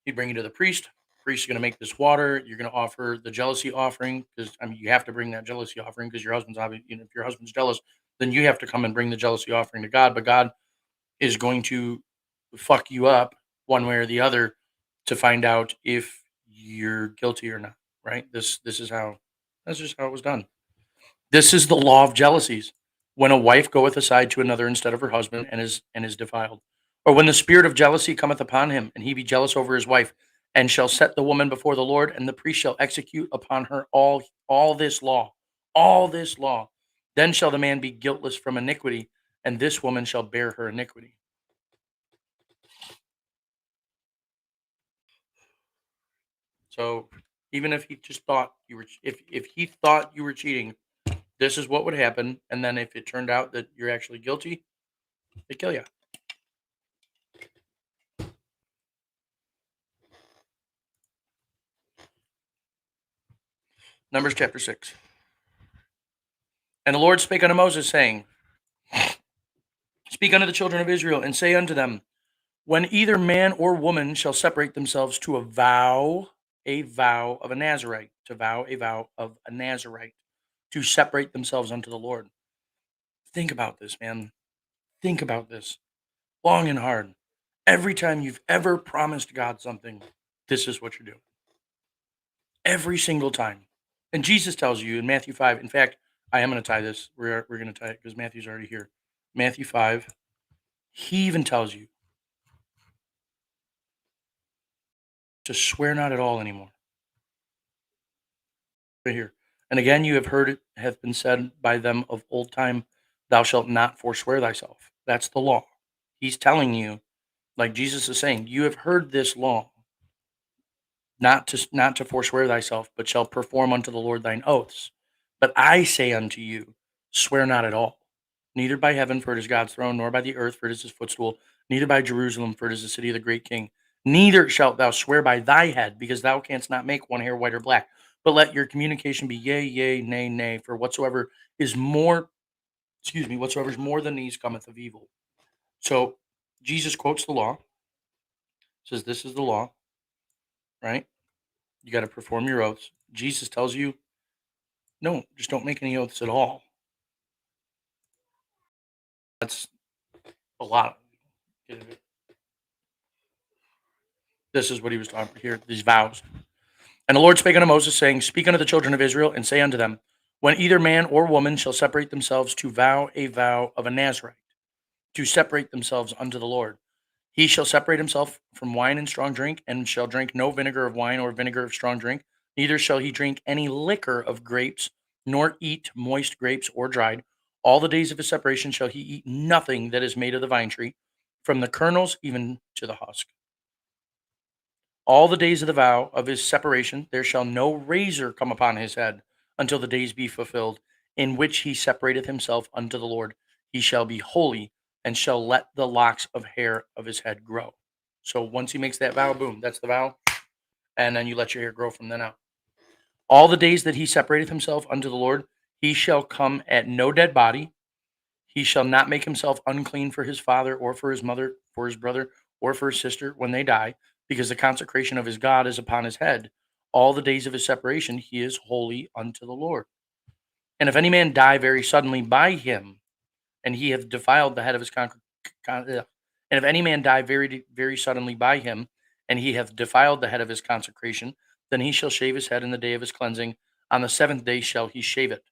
You bring it to the priest. Priest is going to make this water. You're going to offer the jealousy offering, because I mean you have to bring that jealousy offering, because your husband's obviously, if your husband's jealous, then you have to come and bring the jealousy offering to God. But God is going to fuck you up one way or the other to find out if you're guilty or not. Right? This is how that's just how it was done. This is the law of jealousies. When a wife goeth aside to another instead of her husband and is defiled, or when the spirit of jealousy cometh upon him, and he be jealous over his wife, and shall set the woman before the Lord, and the priest shall execute upon her all this law, all this law. Then shall the man be guiltless from iniquity, and this woman shall bear her iniquity. So even if he just thought you were, if he thought you were cheating, this is what would happen. And then if it turned out that you're actually guilty, they kill you. Numbers chapter 6. And the Lord spake unto Moses, saying, Speak unto the children of Israel, and say unto them, when either man or woman shall separate themselves to a vow of a Nazarite, to vow a vow of a Nazarite, to separate themselves unto the Lord. Think about this, man. Think about this long and hard. Every time you've ever promised God something, this is what you're doing. Every single time. And Jesus tells you in Matthew 5, in fact, I am going to tie this. We're going to tie it because Matthew's already here. Matthew 5, he even tells you to swear not at all anymore. Right here. And again, you have heard it hath been said by them of old time, thou shalt not forswear thyself. That's the law. He's telling you, like Jesus is saying, you have heard this law, not to forswear thyself, but shall perform unto the Lord thine oaths. But I say unto you, swear not at all, neither by heaven, for it is God's throne, nor by the earth, for it is his footstool, neither by Jerusalem, for it is the city of the great king. Neither shalt thou swear by thy head, because thou canst not make one hair white or black. But let your communication be yea, yea, nay, nay, for whatsoever is more, whatsoever is more than these cometh of evil. So Jesus quotes the law, says this is the law, right? You got to perform your oaths. Jesus tells you, no, just don't make any oaths at all. That's a lot. This is what he was talking about here, these vows. And the Lord spake unto Moses, saying, Speak unto the children of Israel, and say unto them, when either man or woman shall separate themselves to vow a vow of a Nazarite, to separate themselves unto the Lord, he shall separate himself from wine and strong drink, and shall drink no vinegar of wine or vinegar of strong drink, neither shall he drink any liquor of grapes, nor eat moist grapes or dried. All the days of his separation shall he eat nothing that is made of the vine tree, from the kernels even to the husk. All the days of the vow of his separation, there shall no razor come upon his head until the days be fulfilled, in which he separateth himself unto the Lord. He shall be holy, and shall let the locks of hair of his head grow. So once he makes that vow, boom, that's the vow. And then you let your hair grow from then out. All the days that he separateth himself unto the Lord, he shall come at no dead body. He shall not make himself unclean for his father or for his mother, for his brother or for his sister when they die, because the consecration of his God is upon his head. All the days of his separation he is holy unto the Lord. And if any man die very suddenly by him, and he hath defiled the head of his and if any man die very suddenly by him, and he hath defiled the head of his consecration, then he shall shave his head in the day of his cleansing. On the seventh day shall he shave it.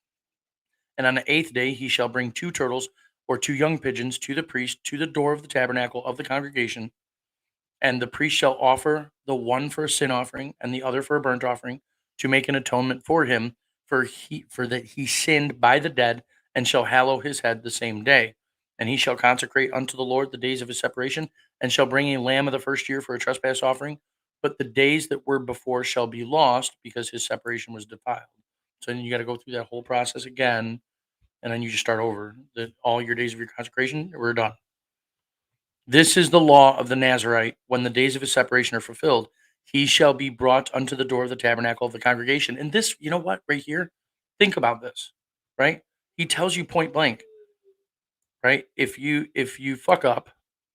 And on the eighth day he shall bring two turtles or two young pigeons to the priest to the door of the tabernacle of the congregation. And the priest shall offer the one for a sin offering and the other for a burnt offering, to make an atonement for him, for that he sinned by the dead, and shall hallow his head the same day. And he shall consecrate unto the Lord the days of his separation, and shall bring a lamb of the first year for a trespass offering. But the days that were before shall be lost, because his separation was defiled. So then you got to go through that whole process again, and then you just start over. All your days of your consecration were done. This is the law of the Nazarite. When the days of his separation are fulfilled, he shall be brought unto the door of the tabernacle of the congregation. And this, you know what, right here, think about this, right? He tells you point blank, right? If you fuck up,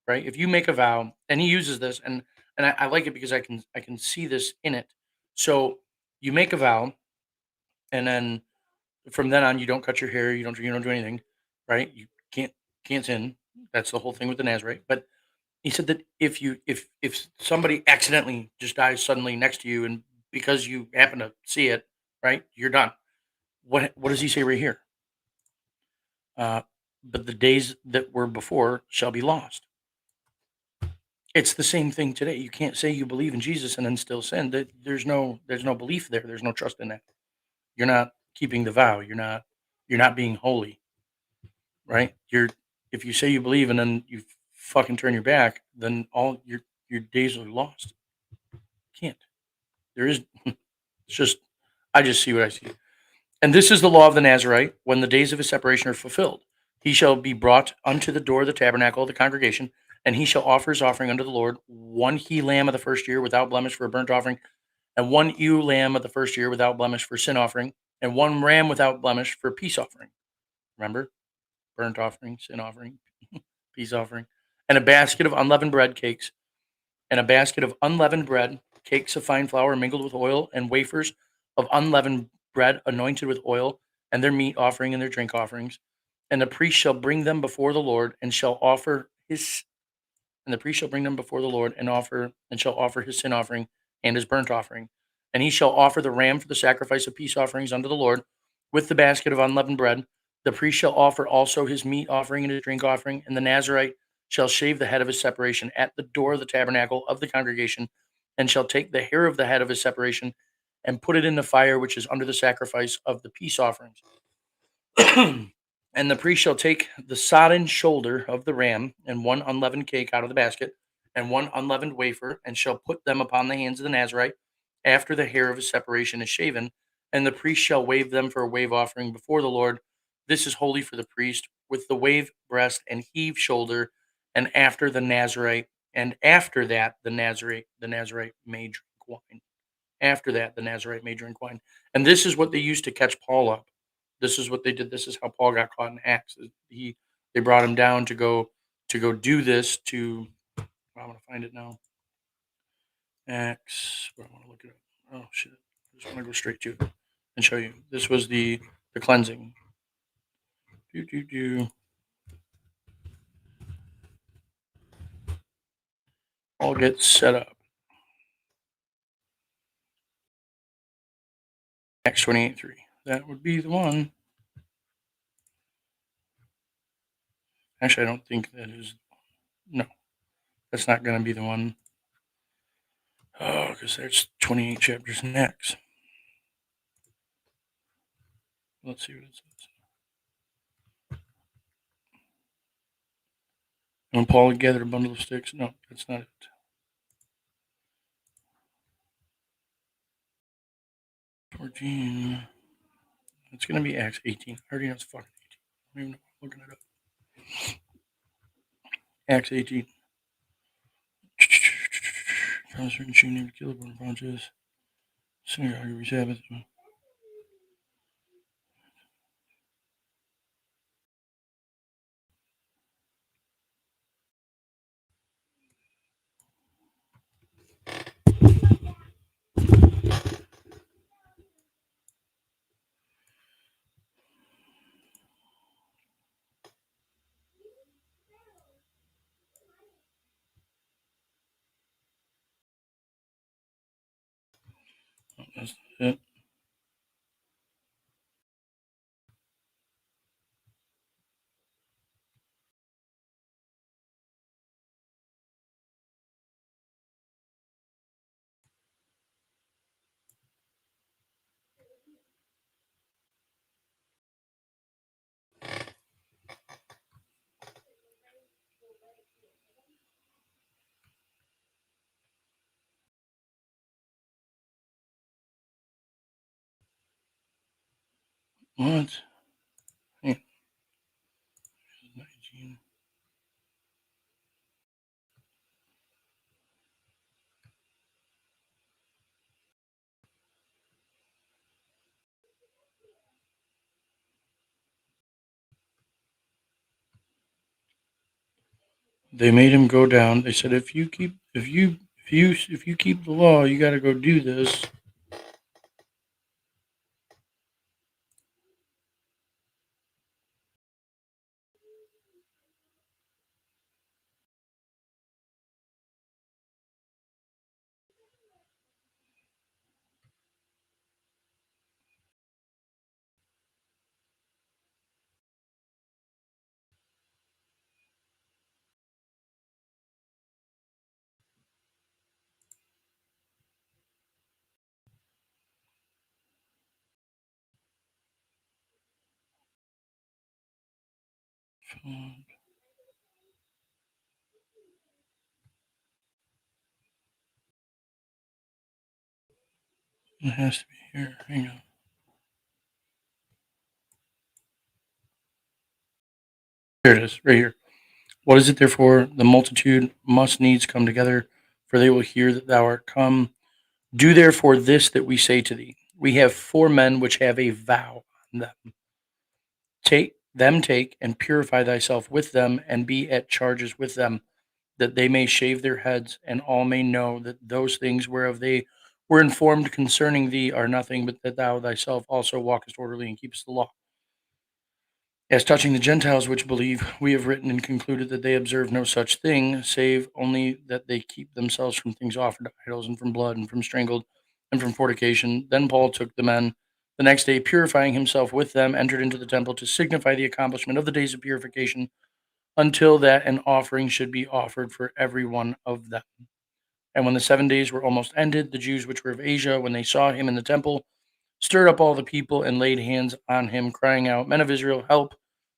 right? If you make a vow, and he uses this, and I like it because I can see this in it. So you make a vow, and then from then on, you don't cut your hair, you don't do anything, right? You can't sin. That's the whole thing with the Nazarite. But he said that if somebody accidentally just dies suddenly next to you, and because you happen to see it, right, you're done. What does he say right here? Uh, but the days that were before shall be lost. It's the same thing today. You can't say you believe in Jesus and then still sin. There's no belief there. There's no trust in that. You're not keeping the vow. You're not being holy, right? If you say you believe and then you fucking turn your back, then all your days are lost. Can't. There is it's just I just see what I see. And this is the law of the Nazarite when the days of his separation are fulfilled. He shall be brought unto the door of the tabernacle of the congregation, and he shall offer his offering unto the Lord, one he lamb of the first year without blemish for a burnt offering, and one ewe lamb of the first year without blemish for sin offering, and one ram without blemish for peace offering. Remember, burnt offering, sin offering, peace offering, and a basket of unleavened bread cakes, and a basket of unleavened bread, cakes of fine flour mingled with oil, and wafers of unleavened bread anointed with oil, and their meat offering and their drink offerings. And the priest shall bring them before the Lord, and the priest shall bring them before the Lord and shall offer his sin offering and his burnt offering. And he shall offer the ram for the sacrifice of peace offerings unto the Lord with the basket of unleavened bread. The priest shall offer also his meat offering and his drink offering, and the Nazarite shall shave the head of his separation at the door of the tabernacle of the congregation, and shall take the hair of the head of his separation and put it in the fire which is under the sacrifice of the peace offerings. And the priest shall take the sodden shoulder of the ram and one unleavened cake out of the basket, and one unleavened wafer, and shall put them upon the hands of the Nazarite after the hair of his separation is shaven. And the priest shall wave them for a wave offering before the Lord. This is holy for the priest, with the wave breast and heave shoulder, and after that the Nazarite may drink wine. After that, the Nazarite may drink wine. And this is what they used to catch Paul up. This is what they did. This is how Paul got caught in Acts. They brought him down to go do this to I want to find it now. Acts. I want to look it up. Oh shit. I just want to go straight to it and show you. This was the cleansing. Do do do. All get set up. Acts 28:3. That would be the one. Actually, I don't think that is. No, that's not going to be the one. Oh, because there's 28 chapters in Acts. Let's see what it says. When Paul had gathered a bundle of sticks. No, that's not it. 14. It's going to be Acts 18. I already know it's fucking 18. I don't even know why I'm looking it up. Acts 18. Found a certain Jew named Philip on branches. Synagogue every Sabbath. Oh, that's it. What? Hey, 19. They made him go down. They said, if you keep the law, you got to go do this. It has to be here. Hang on. There it is, right here. What is it therefore? The multitude must needs come together, for they will hear that thou art come. Do therefore this that we say to thee. We have 4 men which have a vow on them. Take and purify thyself with them, and be at charges with them, that they may shave their heads, and all may know that those things whereof they were informed concerning thee are nothing, but that thou thyself also walkest orderly and keepest the law. As touching the Gentiles which believe, we have written and concluded that they observe no such thing, save only that they keep themselves from things offered to idols, and from blood, and from strangled, and from fornication. Then Paul took the men the next day, purifying himself with them, entered into the temple to signify the accomplishment of the days of purification, until that an offering should be offered for every one of them. And when the 7 days were almost ended, the Jews which were of Asia, when they saw him in the temple, stirred up all the people and laid hands on him, crying out, Men of Israel, help!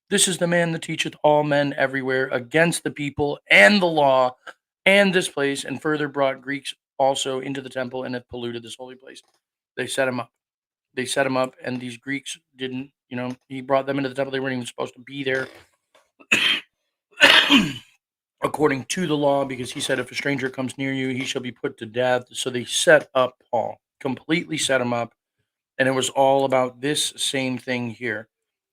This is the man that teacheth all men everywhere against the people and the law and this place, and further brought Greeks also into the temple and have polluted this holy place. They set him up. They set him up, and these Greeks didn't, he brought them into the temple. They weren't even supposed to be there according to the law, because he said, if a stranger comes near you, he shall be put to death. So they set up Paul, completely set him up, and it was all about this same thing here.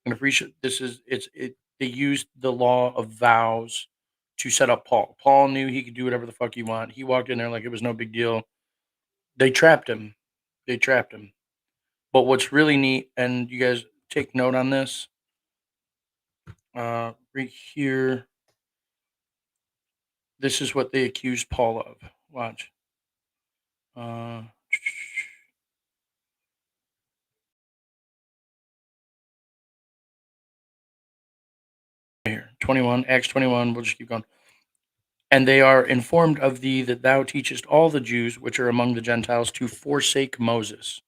And appreciate this is it. They used the law of vows to set up Paul. Paul knew he could do whatever the fuck he wanted. He walked in there like it was no big deal. They trapped him. They trapped him. But what's really neat, and you guys take note on this, right here. This is what they accused Paul of. Watch. Uh, here, 21, Acts 21. We'll just keep going. And they are informed of thee that thou teachest all the Jews which are among the Gentiles to forsake Moses.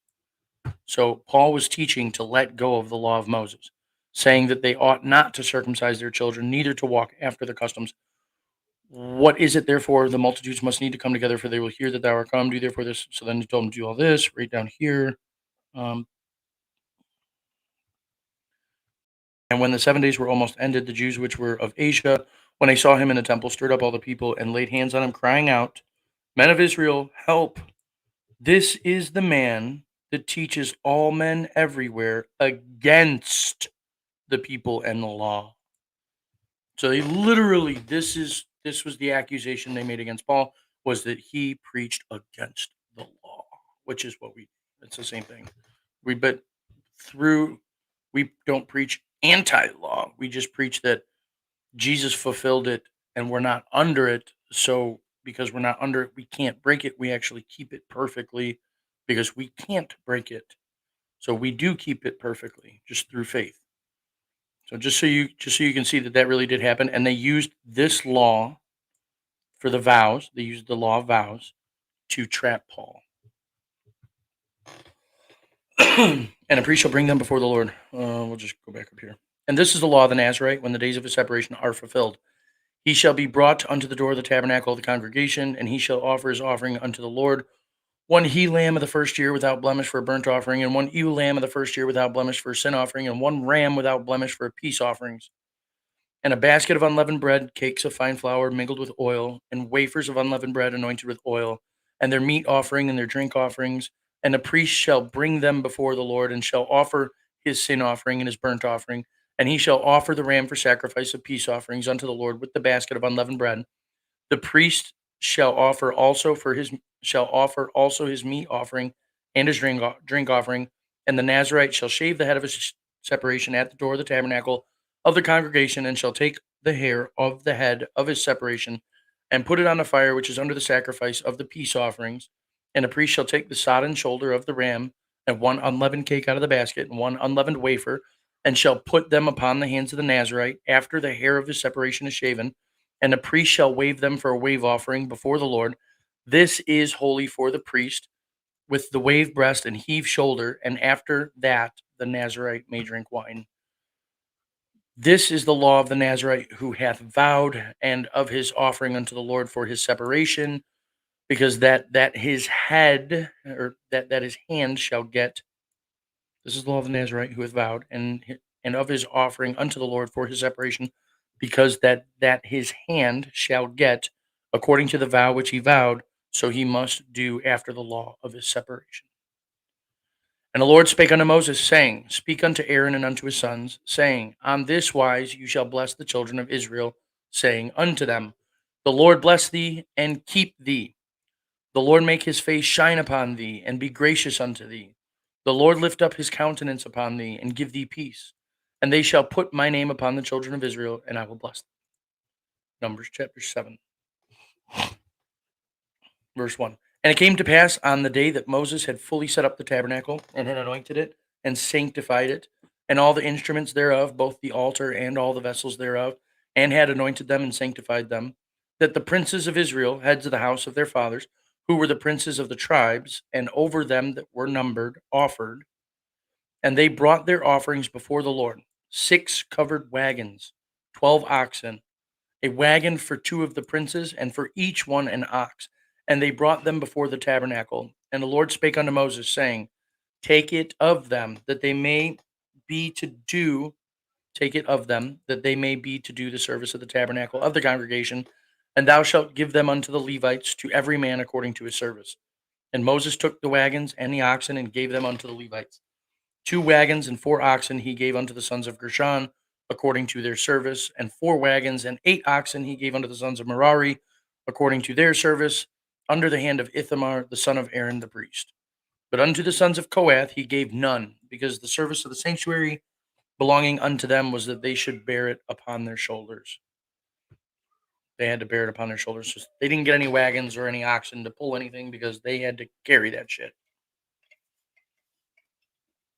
So Paul was teaching to let go of the law of Moses, saying that they ought not to circumcise their children, neither to walk after the customs. What is it, therefore? The multitudes must need to come together, for they will hear that thou art come. Do therefore this. So then he told them to do all this right down here. Um, and when the 7 days were almost ended, the Jews which were of Asia, when they saw him in the temple, stirred up all the people and laid hands on him, crying out, Men of Israel, help! This is the man that teaches all men everywhere against the people and the law. So they literally, this was the accusation they made against Paul, was that he preached against the law, which is what it's the same thing. But through, we don't preach anti-law. We just preach that Jesus fulfilled it and we're not under it. So because we're not under it, we can't break it. We actually keep it perfectly because we can't break it. So we do keep it perfectly just through faith. So just so you can see that that really did happen, and they used this law for the vows. They used the law of vows to trap Paul. And a priest shall bring them before the Lord. We'll just go back up here. And this is the law of the Nazarite when the days of his separation are fulfilled. He shall be brought unto the door of the tabernacle of the congregation, and he shall offer his offering unto the Lord, one he lamb of the first year without blemish for a burnt offering, and one ewe lamb of the first year without blemish for a sin offering, and one ram without blemish for a peace offerings. And a basket of unleavened bread, cakes of fine flour mingled with oil, and wafers of unleavened bread anointed with oil, and their meat offering and their drink offerings. And the priest shall bring them before the Lord, and shall offer his sin offering and his burnt offering. And he shall offer the ram for sacrifice of peace offerings unto the Lord with the basket of unleavened bread. The priest shall offer also his meat offering and his drink offering, and the Nazarite shall shave the head of his separation at the door of the tabernacle of the congregation, and shall take the hair of the head of his separation and put it on the fire which is under the sacrifice of the peace offerings. And the priest shall take the sodden shoulder of the ram, and one unleavened cake out of the basket, and one unleavened wafer, and shall put them upon the hands of the Nazarite after the hair of his separation is shaven, and the priest shall wave them for a wave offering before the Lord. This is holy for the priest, with the wave breast and heave shoulder, and after that the Nazarite may drink wine. This is the law of the Nazarite who hath vowed, and of his offering unto the Lord for his separation, because that his head, or that his hand shall get. This is the law of the Nazarite who hath vowed, and of his offering unto the Lord for his separation, because that his hand shall get according to the vow which he vowed, so he must do after the law of his separation. And the Lord spake unto Moses, saying, Speak unto Aaron and unto his sons, saying, On this wise you shall bless the children of Israel, saying unto them, The Lord bless thee and keep thee. The Lord make his face shine upon thee, and be gracious unto thee. The Lord lift up his countenance upon thee, and give thee peace. And they shall put my name upon the children of Israel, and I will bless them. Numbers chapter 7, verse 1. And it came to pass on the day that Moses had fully set up the tabernacle, and had anointed it, and sanctified it, and all the instruments thereof, both the altar and all the vessels thereof, and had anointed them and sanctified them, that the princes of Israel, heads of the house of their fathers, who were the princes of the tribes, and over them that were numbered, offered. And they brought their offerings before the Lord, 6 covered wagons, 12 oxen, a wagon for 2 of the princes, and for each one an ox. And they brought them before the tabernacle. And the Lord spake unto Moses, saying, Take it of them, that they may be to do, take it of them, that they may be to do the service of the tabernacle of the congregation. And thou shalt give them unto the Levites, to every man according to his service. And Moses took the wagons and the oxen, and gave them unto the Levites. 2 wagons and 4 oxen he gave unto the sons of Gershon, according to their service, and 4 wagons and 8 oxen he gave unto the sons of Merari, according to their service, under the hand of Ithamar, the son of Aaron the priest. But unto the sons of Kohath he gave none, because the service of the sanctuary belonging unto them was that they should bear it upon their shoulders. They had to bear it upon their shoulders. So they didn't get any wagons or any oxen to pull anything, because they had to carry that shit.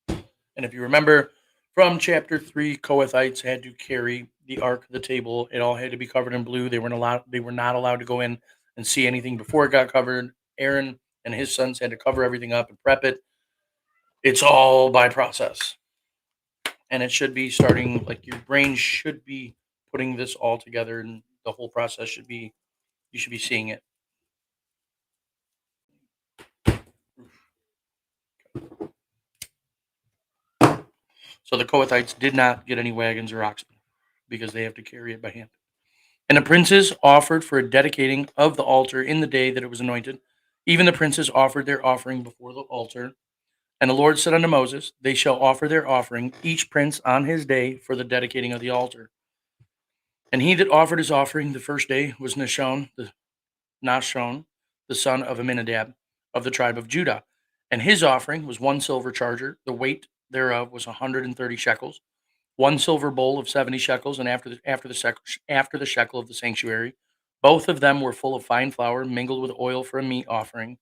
And if you remember from chapter 3, Kohathites had to carry the ark of the table. It all had to be covered in blue. They were not allowed to go in and see anything before it got covered. Aaron and his sons had to cover everything up and prep it. It's all by process. And it should be starting, like, your brain should be putting this all together, and the whole process should be, you should be seeing it. So the Kohathites did not get any wagons or oxen, because they have to carry it by hand. And the princes offered for a dedicating of the altar in the day that it was anointed. Even the princes offered their offering before the altar. And the Lord said unto Moses, They shall offer their offering, each prince on his day, for the dedicating of the altar. And he that offered his offering the first day was Nashon, the son of Amminadab, of the tribe of Judah. And his offering was 1 silver charger, the weight thereof was 130 shekels, 1 silver bowl of 70 shekels, and after the shekel of the sanctuary. Both of them were full of fine flour, mingled with oil for a meat offering.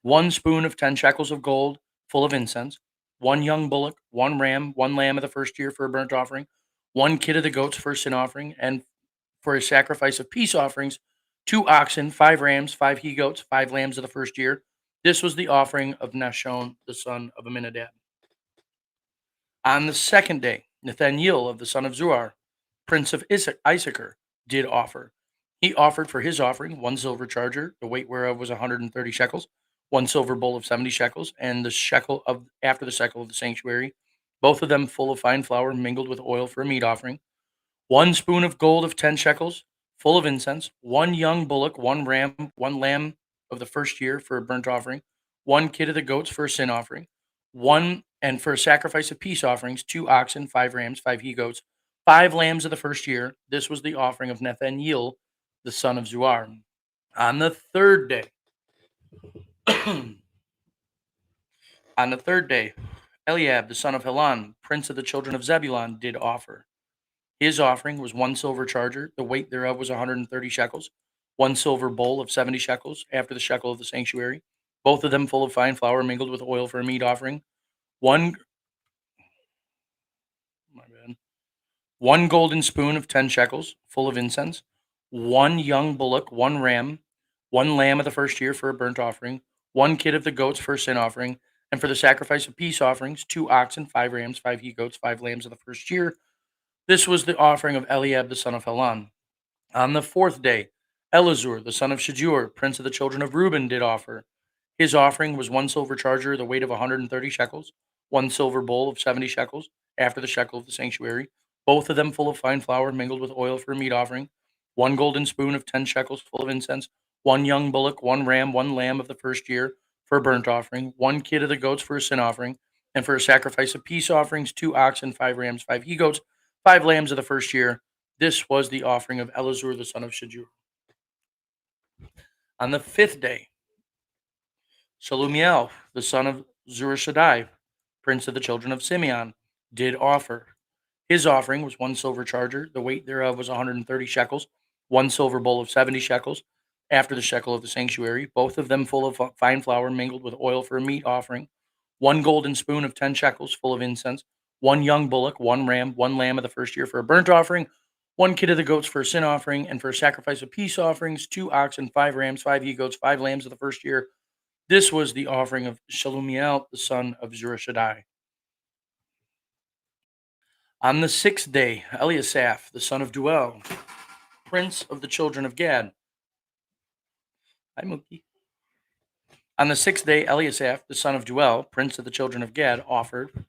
1 spoon of 10 shekels of gold, full of incense. 1 young bullock, 1 ram, 1 lamb of the first year for a burnt offering. 1 kid of the goats for a sin offering, and for a sacrifice of peace offerings, 2 oxen, 5 rams, 5 he goats, 5 lambs of the first year. This was the offering of Nashon, the son of Amminadab. On the second day, Nathaniel of the son of Zuar, prince of Issachar, did offer. He offered for his offering 1 silver charger, the weight whereof was 130 shekels, 1 silver bowl of 70 shekels, and the shekel of after the shekel of the sanctuary, both of them full of fine flour mingled with oil for a meat offering. 1 spoon of gold of 10 shekels, full of incense. 1 young bullock, 1 ram, 1 lamb of the first year for a burnt offering. 1 kid of the goats for a sin offering. One and for a sacrifice of peace offerings, 2 oxen, 5 rams, 5 he goats, 5 lambs of the first year. This was the offering of Nathaniel, the son of Zuar. On the third day, on the third day, Eliab, the son of Helon, prince of the children of Zebulun, did offer. His offering was 1 silver charger, the weight thereof was 130 shekels, 1 silver bowl of 70 shekels, after the shekel of the sanctuary, both of them full of fine flour mingled with oil for a meat offering. One, my bad, 1 golden spoon of 10 shekels, full of incense. 1 young bullock, 1 ram, 1 lamb of the first year for a burnt offering. 1 kid of the goats for a sin offering, and for the sacrifice of peace offerings, 2 oxen, 5 rams, 5 he goats, 5 lambs of the first year, This was the offering of Eliab the son of Helon. On the fourth day, Elazur the son of Shedeur, prince of the children of Reuben, did offer. His offering was one silver charger, the weight of 130 shekels, one silver bowl of 70 shekels, after the shekel of the sanctuary, both of them full of fine flour mingled with oil for a meat offering, one golden spoon of 10 shekels full of incense, one young bullock, one ram, one lamb of the first year for a burnt offering, one kid of the goats for a sin offering, and for a sacrifice of peace offerings, 2 oxen, 5 rams, 5 he goats, 5 lambs of the first year. This was the offering of Elazur the son of Shedeur. On the fifth day, Shalumiel, the son of Zurishaddai, prince of the children of Simeon, did offer. His offering was one silver charger, the weight thereof was 130 shekels, one silver bowl of 70 shekels, after the shekel of the sanctuary, both of them full of fine flour mingled with oil for a meat offering, one golden spoon of 10 shekels full of incense, one young bullock, one ram, one lamb of the first year for a burnt offering, one kid of the goats for a sin offering, and for a sacrifice of peace offerings, 2 oxen, 5 rams, 5 he goats, 5 lambs of the first year. This was the offering of Shalumiel, the son of Zurishaddai. On the sixth day, Eliasaph, the son of Duel, prince of the children of Gad. Hi, Mookie. On the sixth day, Eliasaph, the son of Duel, prince of the children of Gad, offered.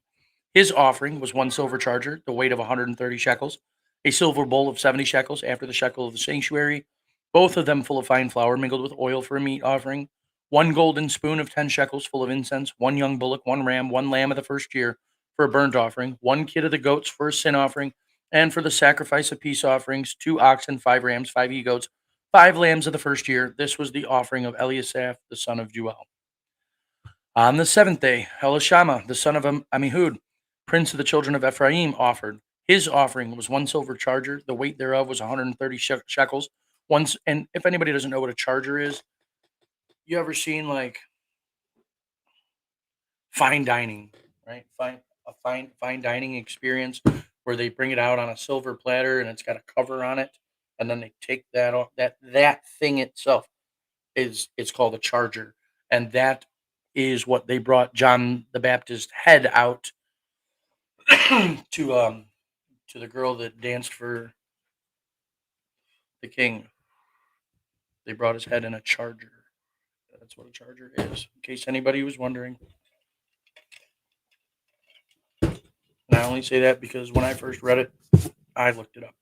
His offering was one silver charger, the weight of 130 shekels, a silver bowl of 70 shekels after the shekel of the sanctuary, both of them full of fine flour mingled with oil for a meat offering, one golden spoon of 10 shekels full of incense, one young bullock, one ram, one lamb of the first year for a burnt offering, one kid of the goats for a sin offering, and for the sacrifice of peace offerings, 2 oxen, 5 rams, 5 he goats, 5 lambs of the first year. This was the offering of Eliasaph, the son of Juel. On the seventh day, Elishama, the son of Amihud, prince of the children of Ephraim, offered. His offering was one silver charger. The weight thereof was 130 shekels. Once, and if anybody doesn't know what a charger is, you ever seen like fine dining, right? Fine dining experience where they bring it out on a silver platter and it's got a cover on it, and then they take that off. That thing itself is it's called a charger, and that is what they brought John the Baptist head out to to the girl that danced for the king. They brought his head in a charger. That's what a charger is, in case anybody was wondering. And I only say that because when I first read it, I looked it up.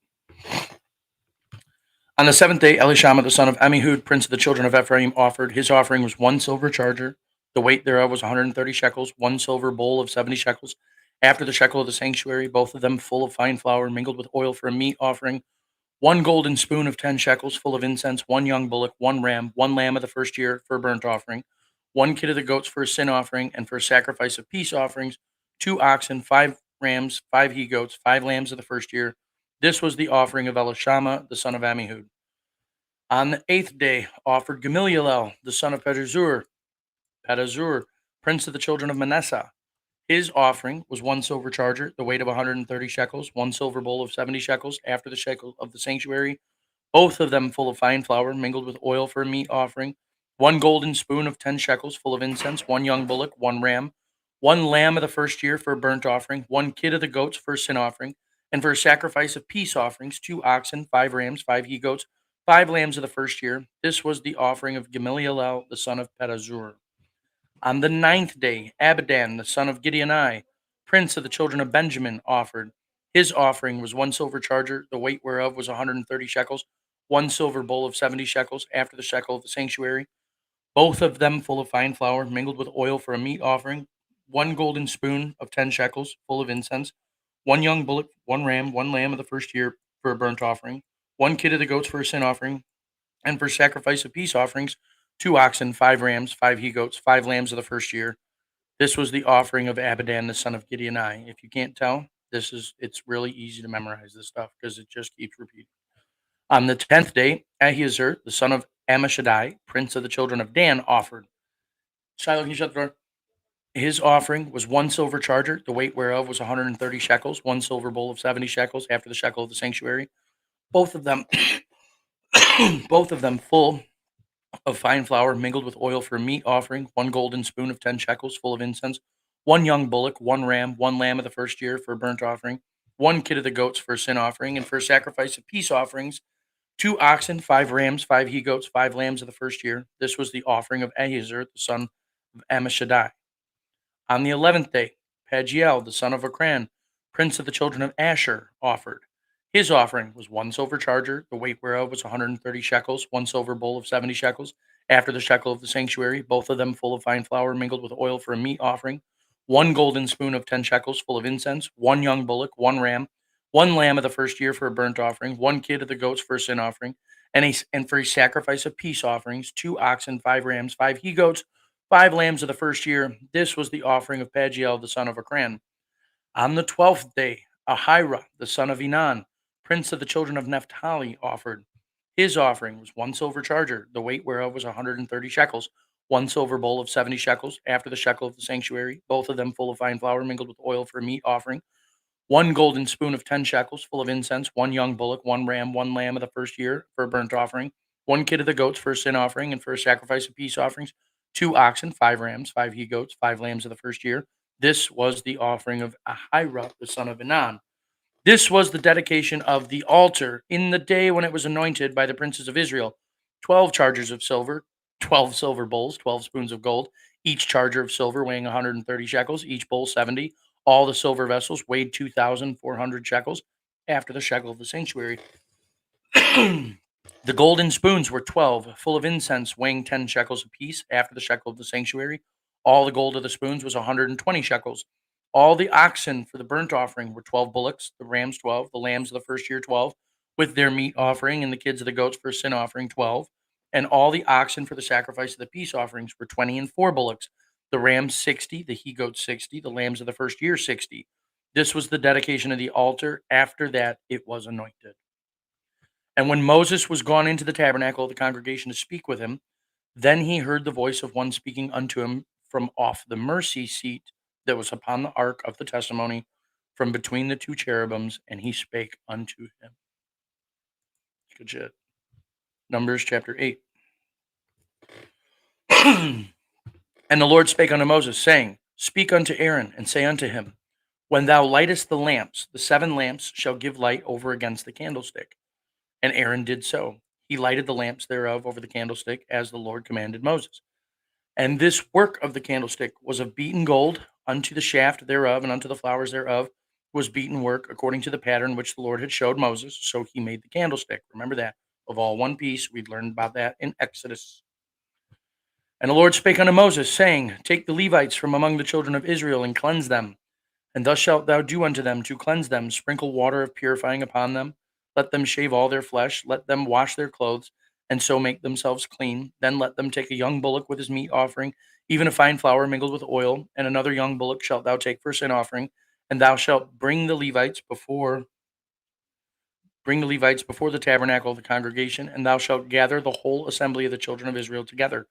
On the seventh day, Elishama, the son of Amihud, prince of the children of Ephraim, offered. His offering was one silver charger. The weight thereof was 130 shekels, one silver bowl of 70 shekels, after the shekel of the sanctuary, both of them full of fine flour mingled with oil for a meat offering, one golden spoon of 10 shekels full of incense, one young bullock, one ram, one lamb of the first year for a burnt offering, one kid of the goats for a sin offering, and for a sacrifice of peace offerings, 2 oxen, 5 rams, 5 he goats, 5 lambs of the first year. This was the offering of Elishama, the son of Amihud. On the eighth day, offered Gamaliel, the son of Pedazur, prince of the children of Manasseh. His offering was one silver charger, the weight of 130 shekels, one silver bowl of 70 shekels, after the shekel of the sanctuary, both of them full of fine flour mingled with oil for a meat offering, one golden spoon of 10 shekels full of incense, one young bullock, one ram, one lamb of the first year for a burnt offering, one kid of the goats for a sin offering, and for a sacrifice of peace offerings, 2 oxen, 5 rams, 5 he goats, 5 lambs of the first year. This was the offering of Gamaliel, the son of Pedazur. On the ninth day, Abidan, the son of Gideoni, prince of the children of Benjamin, offered. His offering was one silver charger, the weight whereof was 130 shekels, one silver bowl of 70 shekels, after the shekel of the sanctuary, both of them full of fine flour mingled with oil for a meat offering, one golden spoon of 10 shekels full of incense, one young bullock, one ram, one lamb of the first year for a burnt offering, one kid of the goats for a sin offering, and for sacrifice of peace offerings, 2 oxen, 5 rams, 5 he goats, 5 lambs of the first year. This was the offering of Abidan, the son of Gideoni. If you can't tell, it's really easy to memorize this stuff because it just keeps repeating. On the 10th day, Ahiezer, the son of Ammishaddai, prince of the children of Dan, offered. Shiloh, can you shut the door? His offering was one silver charger, the weight whereof was 130 shekels, one silver bowl of 70 shekels after the shekel of the sanctuary, both of them both of them full of fine flour mingled with oil for a meat offering, one golden spoon of 10 shekels full of incense, one young bullock, one ram, one lamb of the first year for a burnt offering, one kid of the goats for a sin offering, and for a sacrifice of peace offerings, 2 oxen, 5 rams, 5 he goats, 5 lambs of the first year. This was the offering of Ahiezer, the son of Ammishaddai. On the 11th day, Pagiel, the son of Akran, prince of the children of Asher, offered. His offering was 1 silver charger, the weight whereof was 130 shekels, 1 silver bowl of 70 shekels, after the shekel of the sanctuary, both of them full of fine flour mingled with oil for a meat offering, 1 golden spoon of 10 shekels full of incense, 1 young bullock, 1 ram, 1 lamb of the first year for a burnt offering, 1 kid of the goats for a sin offering, and for a sacrifice of peace offerings, 2 oxen, 5 rams, 5 he goats, 5 lambs of the first year. This was the offering of Pagiel the son of Akran. On the 12th day, Ahira the son of Enan, prince of the children of Naphtali, offered. His offering was 1 silver charger, the weight whereof was 130 shekels, 1 silver bowl of 70 shekels, after the shekel of the sanctuary, both of them full of fine flour mingled with oil for a meat offering, 1 golden spoon of 10 shekels full of incense, 1 young bullock, 1 ram, 1 lamb of the first year for a burnt offering, 1 kid of the goats for a sin offering, and for a sacrifice of peace offerings, 2 oxen, 5 rams, 5 he goats, 5 lambs of the first year. This was the offering of Ahira, the son of Enan. This was the dedication of the altar in the day when it was anointed by the princes of Israel. 12 chargers of silver, 12 silver bowls, 12 spoons of gold, each charger of silver weighing 130 shekels, each bowl 70. All the silver vessels weighed 2,400 shekels after the shekel of the sanctuary. The golden spoons were 12, full of incense, weighing 10 shekels apiece after the shekel of the sanctuary. All the gold of the spoons was 120 shekels. All the oxen for the burnt offering were 12 bullocks, the rams 12, the lambs of the first year 12, with their meat offering, and the kids of the goats for a sin offering 12. And all the oxen for the sacrifice of the peace offerings were 20 and 4 bullocks, the rams 60, the he goats 60, the lambs of the first year 60. This was the dedication of the altar. After that, it was anointed. And when Moses was gone into the tabernacle of the congregation to speak with him, then he heard the voice of one speaking unto him from off the mercy seat that was upon the ark of the testimony, from between the two cherubims, and he spake unto him. Good shit. Numbers chapter 8. And the Lord spake unto Moses, saying, Speak unto Aaron, and say unto him, When thou lightest the lamps, the 7 lamps shall give light over against the candlestick. And Aaron did so. He lighted the lamps thereof over the candlestick, as the Lord commanded Moses. And this work of the candlestick was of beaten gold, unto the shaft thereof and unto the flowers thereof was beaten work, according to the pattern which the Lord had showed Moses. So he made the candlestick. Remember that, of all one piece. We'd learned about that in Exodus. And the Lord spake unto Moses, saying, Take the Levites from among the children of Israel, and cleanse them. And thus shalt thou do unto them to cleanse them. Sprinkle water of purifying upon them. Let them shave all their flesh. Let them wash their clothes, and so make themselves clean. Then let them take a young bullock with his meat offering, even a fine flour mingled with oil, and another young bullock shalt thou take for a sin offering. And thou shalt bring the Levites before the tabernacle of the congregation, and thou shalt gather the whole assembly of the children of Israel together.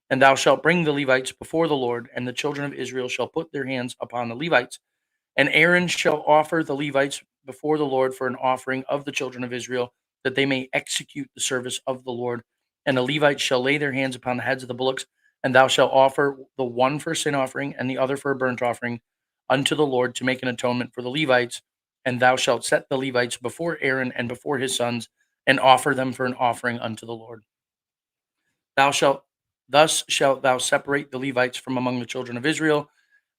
And thou shalt bring the Levites before the Lord, and the children of Israel shall put their hands upon the Levites. And Aaron shall offer the Levites before the Lord for an offering of the children of Israel, that they may execute the service of the Lord. And the Levites shall lay their hands upon the heads of the bullocks, and thou shalt offer the one for a sin offering, and the other for a burnt offering unto the Lord, to make an atonement for the Levites. And thou shalt set the Levites before Aaron and before his sons, and offer them for an offering unto the Lord. Thou shalt Thus shalt thou separate the Levites from among the children of Israel,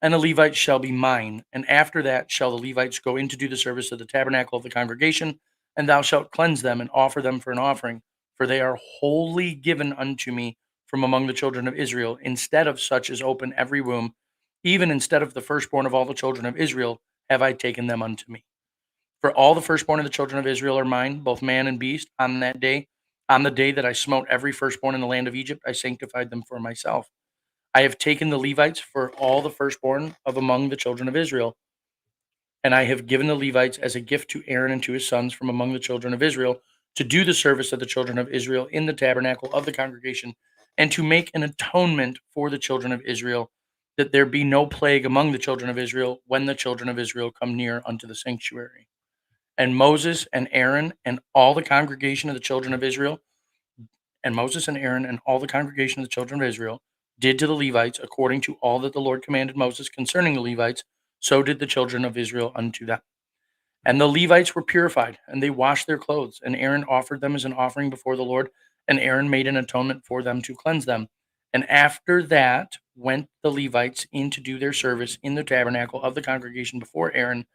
and the Levites shall be mine. And after that shall the Levites go in to do the service of the tabernacle of the congregation, and thou shalt cleanse them and offer them for an offering, for they are wholly given unto me from among the children of Israel, instead of such as open every womb, even instead of the firstborn of all the children of Israel, have I taken them unto me. For all the firstborn of the children of Israel are mine, both man and beast. On that day, on the day that I smote every firstborn in the land of Egypt, I sanctified them for myself. I have taken the Levites for all the firstborn of among the children of Israel, and I have given the Levites as a gift to Aaron and to his sons from among the children of Israel, to do the service of the children of Israel in the tabernacle of the congregation, and to make an atonement for the children of Israel, that there be no plague among the children of Israel when the children of Israel come near unto the sanctuary. And Moses and Aaron and all the congregation of the children of Israel, and Moses and Aaron and all the congregation of the children of Israel did to the Levites according to all that the Lord commanded Moses concerning the Levites, so did the children of Israel unto them. And the Levites were purified, and they washed their clothes, and Aaron offered them as an offering before the Lord, and Aaron made an atonement for them to cleanse them. And after that went the Levites in to do their service in the tabernacle of the congregation before Aaron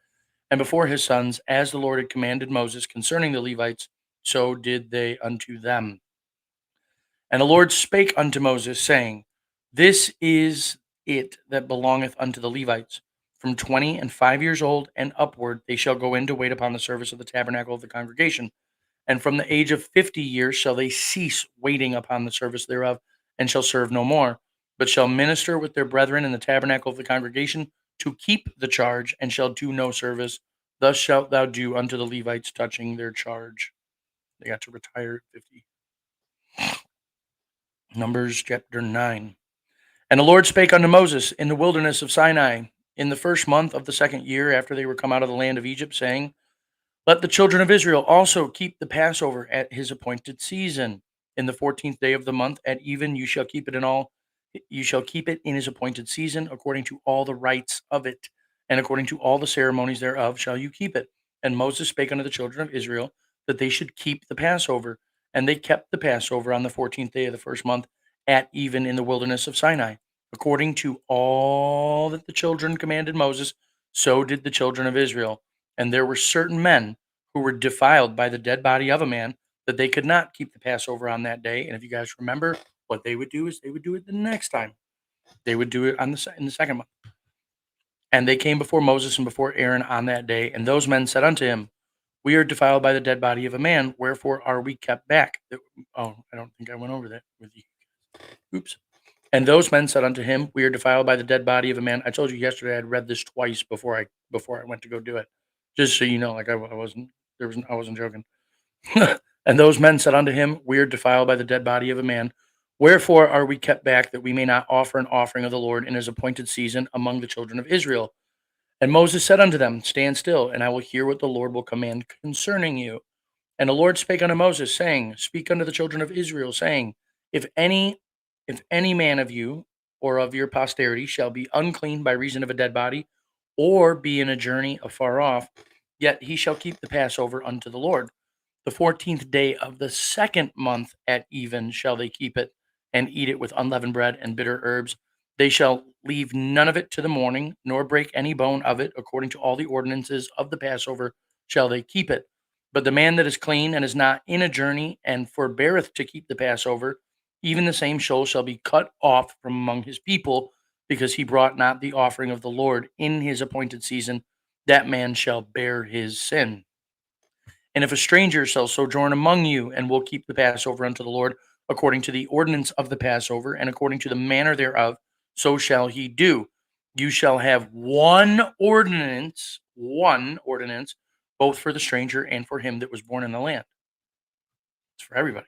and before his sons, as the Lord had commanded Moses concerning the Levites, so did they unto them. And the Lord spake unto Moses, saying, This is it that belongeth unto the Levites. From 20 and 5 years old and upward, they shall go in to wait upon the service of the tabernacle of the congregation. And from the age of 50 years shall they cease waiting upon the service thereof, and shall serve no more, but shall minister with their brethren in the tabernacle of the congregation to keep the charge, and shall do no service. Thus shalt thou do unto the Levites touching their charge. They got to retire at 50. Numbers chapter 9. And the Lord spake unto Moses in the wilderness of Sinai in the first month of the second year after they were come out of the land of Egypt, saying, Let the children of Israel also keep the Passover at his appointed season. In the 14th day of the month at even you shall keep it in his appointed season, according to all the rites of it, and according to all the ceremonies thereof shall you keep it. And Moses spake unto the children of Israel that they should keep the Passover. And they kept the Passover on the 14th day of the first month at even in the wilderness of Sinai. According to all that the children commanded Moses, so did the children of Israel. And there were certain men who were defiled by the dead body of a man, that they could not keep the Passover on that day. And if you guys remember, what they would do is they would do it the next time. They would do it in the second month. And they came before Moses and before Aaron on that day. And those men said unto him, We are defiled by the dead body of a man. Wherefore are we kept back? Oh, I don't think I went over that with you. Oops. And those men said unto him, We are defiled by the dead body of a man. I told you yesterday I had read this twice before I went to go do it, just so you know. Like I wasn't joking. And those men said unto him, We are defiled by the dead body of a man. Wherefore are we kept back, that we may not offer an offering of the Lord in his appointed season among the children of Israel? And Moses said unto them, Stand still, and I will hear what the Lord will command concerning you. And the Lord spake unto Moses, saying, Speak unto the children of Israel, saying, If any man of you or of your posterity shall be unclean by reason of a dead body, or be in a journey afar off, yet he shall keep the Passover unto the Lord. The 14th day of the second month at even shall they keep it, and eat it with unleavened bread and bitter herbs. They shall leave none of it to the morning, nor break any bone of it. According to all the ordinances of the Passover shall they keep it. But the man that is clean and is not in a journey, and forbeareth to keep the Passover, even the same soul shall be cut off from among his people, because he brought not the offering of the Lord in his appointed season. That man shall bear his sin. And if a stranger shall sojourn among you, and will keep the Passover unto the Lord, according to the ordinance of the Passover, and according to the manner thereof, so shall he do. You shall have one ordinance, both for the stranger and for him that was born in the land. It's for everybody.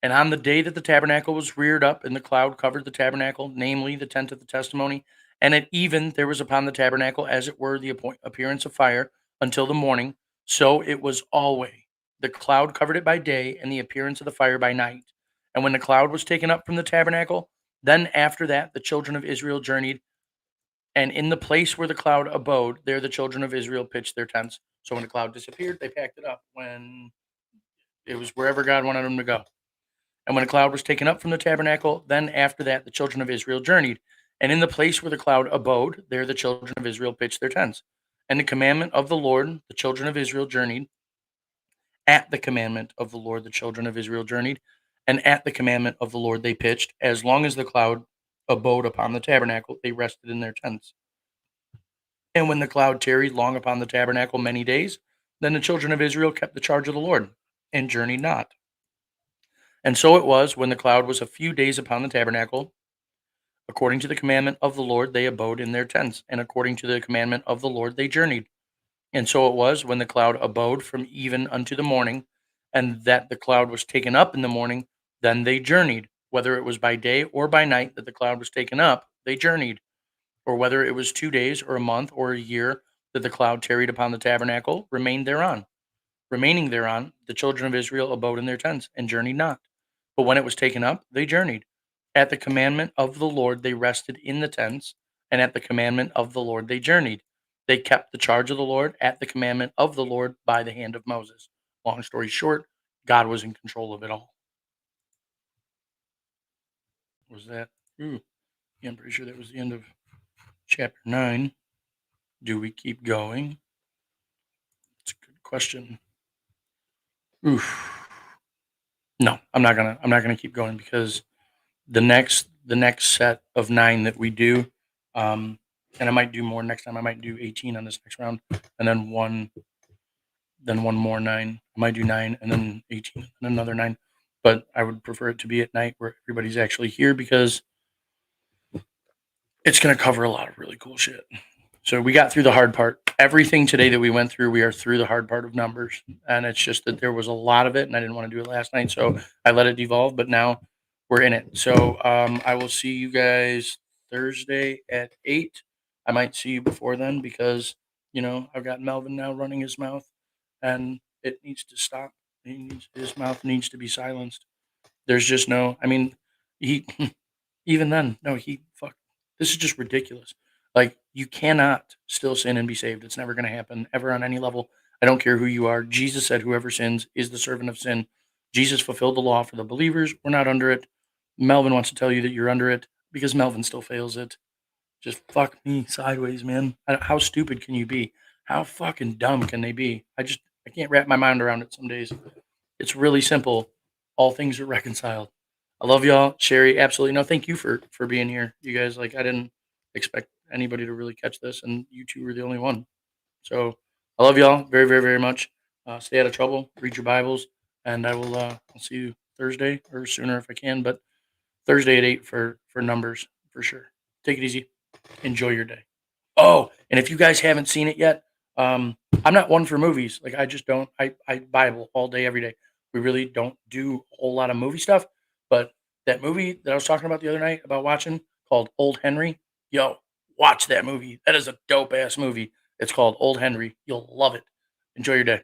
And on the day that the tabernacle was reared up, and the cloud covered the tabernacle, namely the tent of the testimony, and at even there was upon the tabernacle, as it were, the appearance of fire until the morning, so it was always. The cloud covered it by day, and the appearance of the fire by night. And when the cloud was taken up from the tabernacle, then after that the children of Israel journeyed, and in the place where the cloud abode, there the children of Israel pitched their tents. So when the cloud disappeared, they packed it up. When it was wherever God wanted them to go. And when the cloud was taken up from the tabernacle, then after that the children of Israel journeyed. And in the place where the cloud abode, there the children of Israel pitched their tents. And the commandment of the Lord, the children of Israel journeyed. At the commandment of the Lord, the children of Israel journeyed. And at the commandment of the Lord they pitched. As long as the cloud abode upon the tabernacle, they rested in their tents. And when the cloud tarried long upon the tabernacle many days, then the children of Israel kept the charge of the Lord, and journeyed not. And so it was, when the cloud was a few days upon the tabernacle, according to the commandment of the Lord, they abode in their tents, and according to the commandment of the Lord, they journeyed. And so it was, when the cloud abode from even unto the morning, and that the cloud was taken up in the morning, then they journeyed. Whether it was by day or by night that the cloud was taken up, they journeyed. Or whether it was 2 days, or a month, or a year, that the cloud tarried upon the tabernacle, remained thereon. Remaining thereon, the children of Israel abode in their tents, and journeyed not. But when it was taken up, they journeyed. At the commandment of the Lord they rested in the tents, and at the commandment of the Lord they journeyed. They kept the charge of the Lord at the commandment of the Lord by the hand of Moses. Long story short, God was in control of it all. Was that? Ooh, yeah, I'm pretty sure that was the end of chapter 9. Do we keep going? It's a good question. Oof. No, I'm not gonna keep going because the next set of 9 that we do, um, and I might do more next time. I might do 18 on this next round, and then one more 9. I might do 9 and then 18 and another 9. But I would prefer it to be at night where everybody's actually here because it's gonna cover a lot of really cool shit. So we got through the hard part. Everything today that we went through, we are through the hard part of numbers. And it's just that there was a lot of it and I didn't want to do it last night. So I let it devolve, but now we're in it. So I will see you guys Thursday at 8. I might see you before then because, I've got Melvin now running his mouth and it needs to stop. His mouth needs to be silenced. There's just no, I mean, he, even then, no, he fuck. This is just ridiculous. Like you cannot still sin and be saved. It's never going to happen ever on any level. I don't care who you are. Jesus said, "Whoever sins is the servant of sin." Jesus fulfilled the law for the believers. We're not under it. Melvin wants to tell you that you're under it because Melvin still fails it. Just fuck me sideways, man. How stupid can you be? How fucking dumb can they be? I can't wrap my mind around it some days. It's really simple. All things are reconciled. I love y'all, Sherry. Absolutely. No, thank you for being here. You guys, like, I didn't expect anybody to really catch this, and you two were the only one. So I love y'all very, very, very much. Stay out of trouble. Read your Bibles, and I'll see you Thursday or sooner if I can, but Thursday at 8 for numbers for sure. Take it easy. Enjoy your day. Oh, and if you guys haven't seen it yet, I'm not one for movies. Like I just don't. I Bible all day, every day. We really don't do a whole lot of movie stuff. But that movie that I was talking about the other night about watching called Old Henry, yo, watch that movie. That is a dope ass movie. It's called Old Henry. You'll love it. Enjoy your day.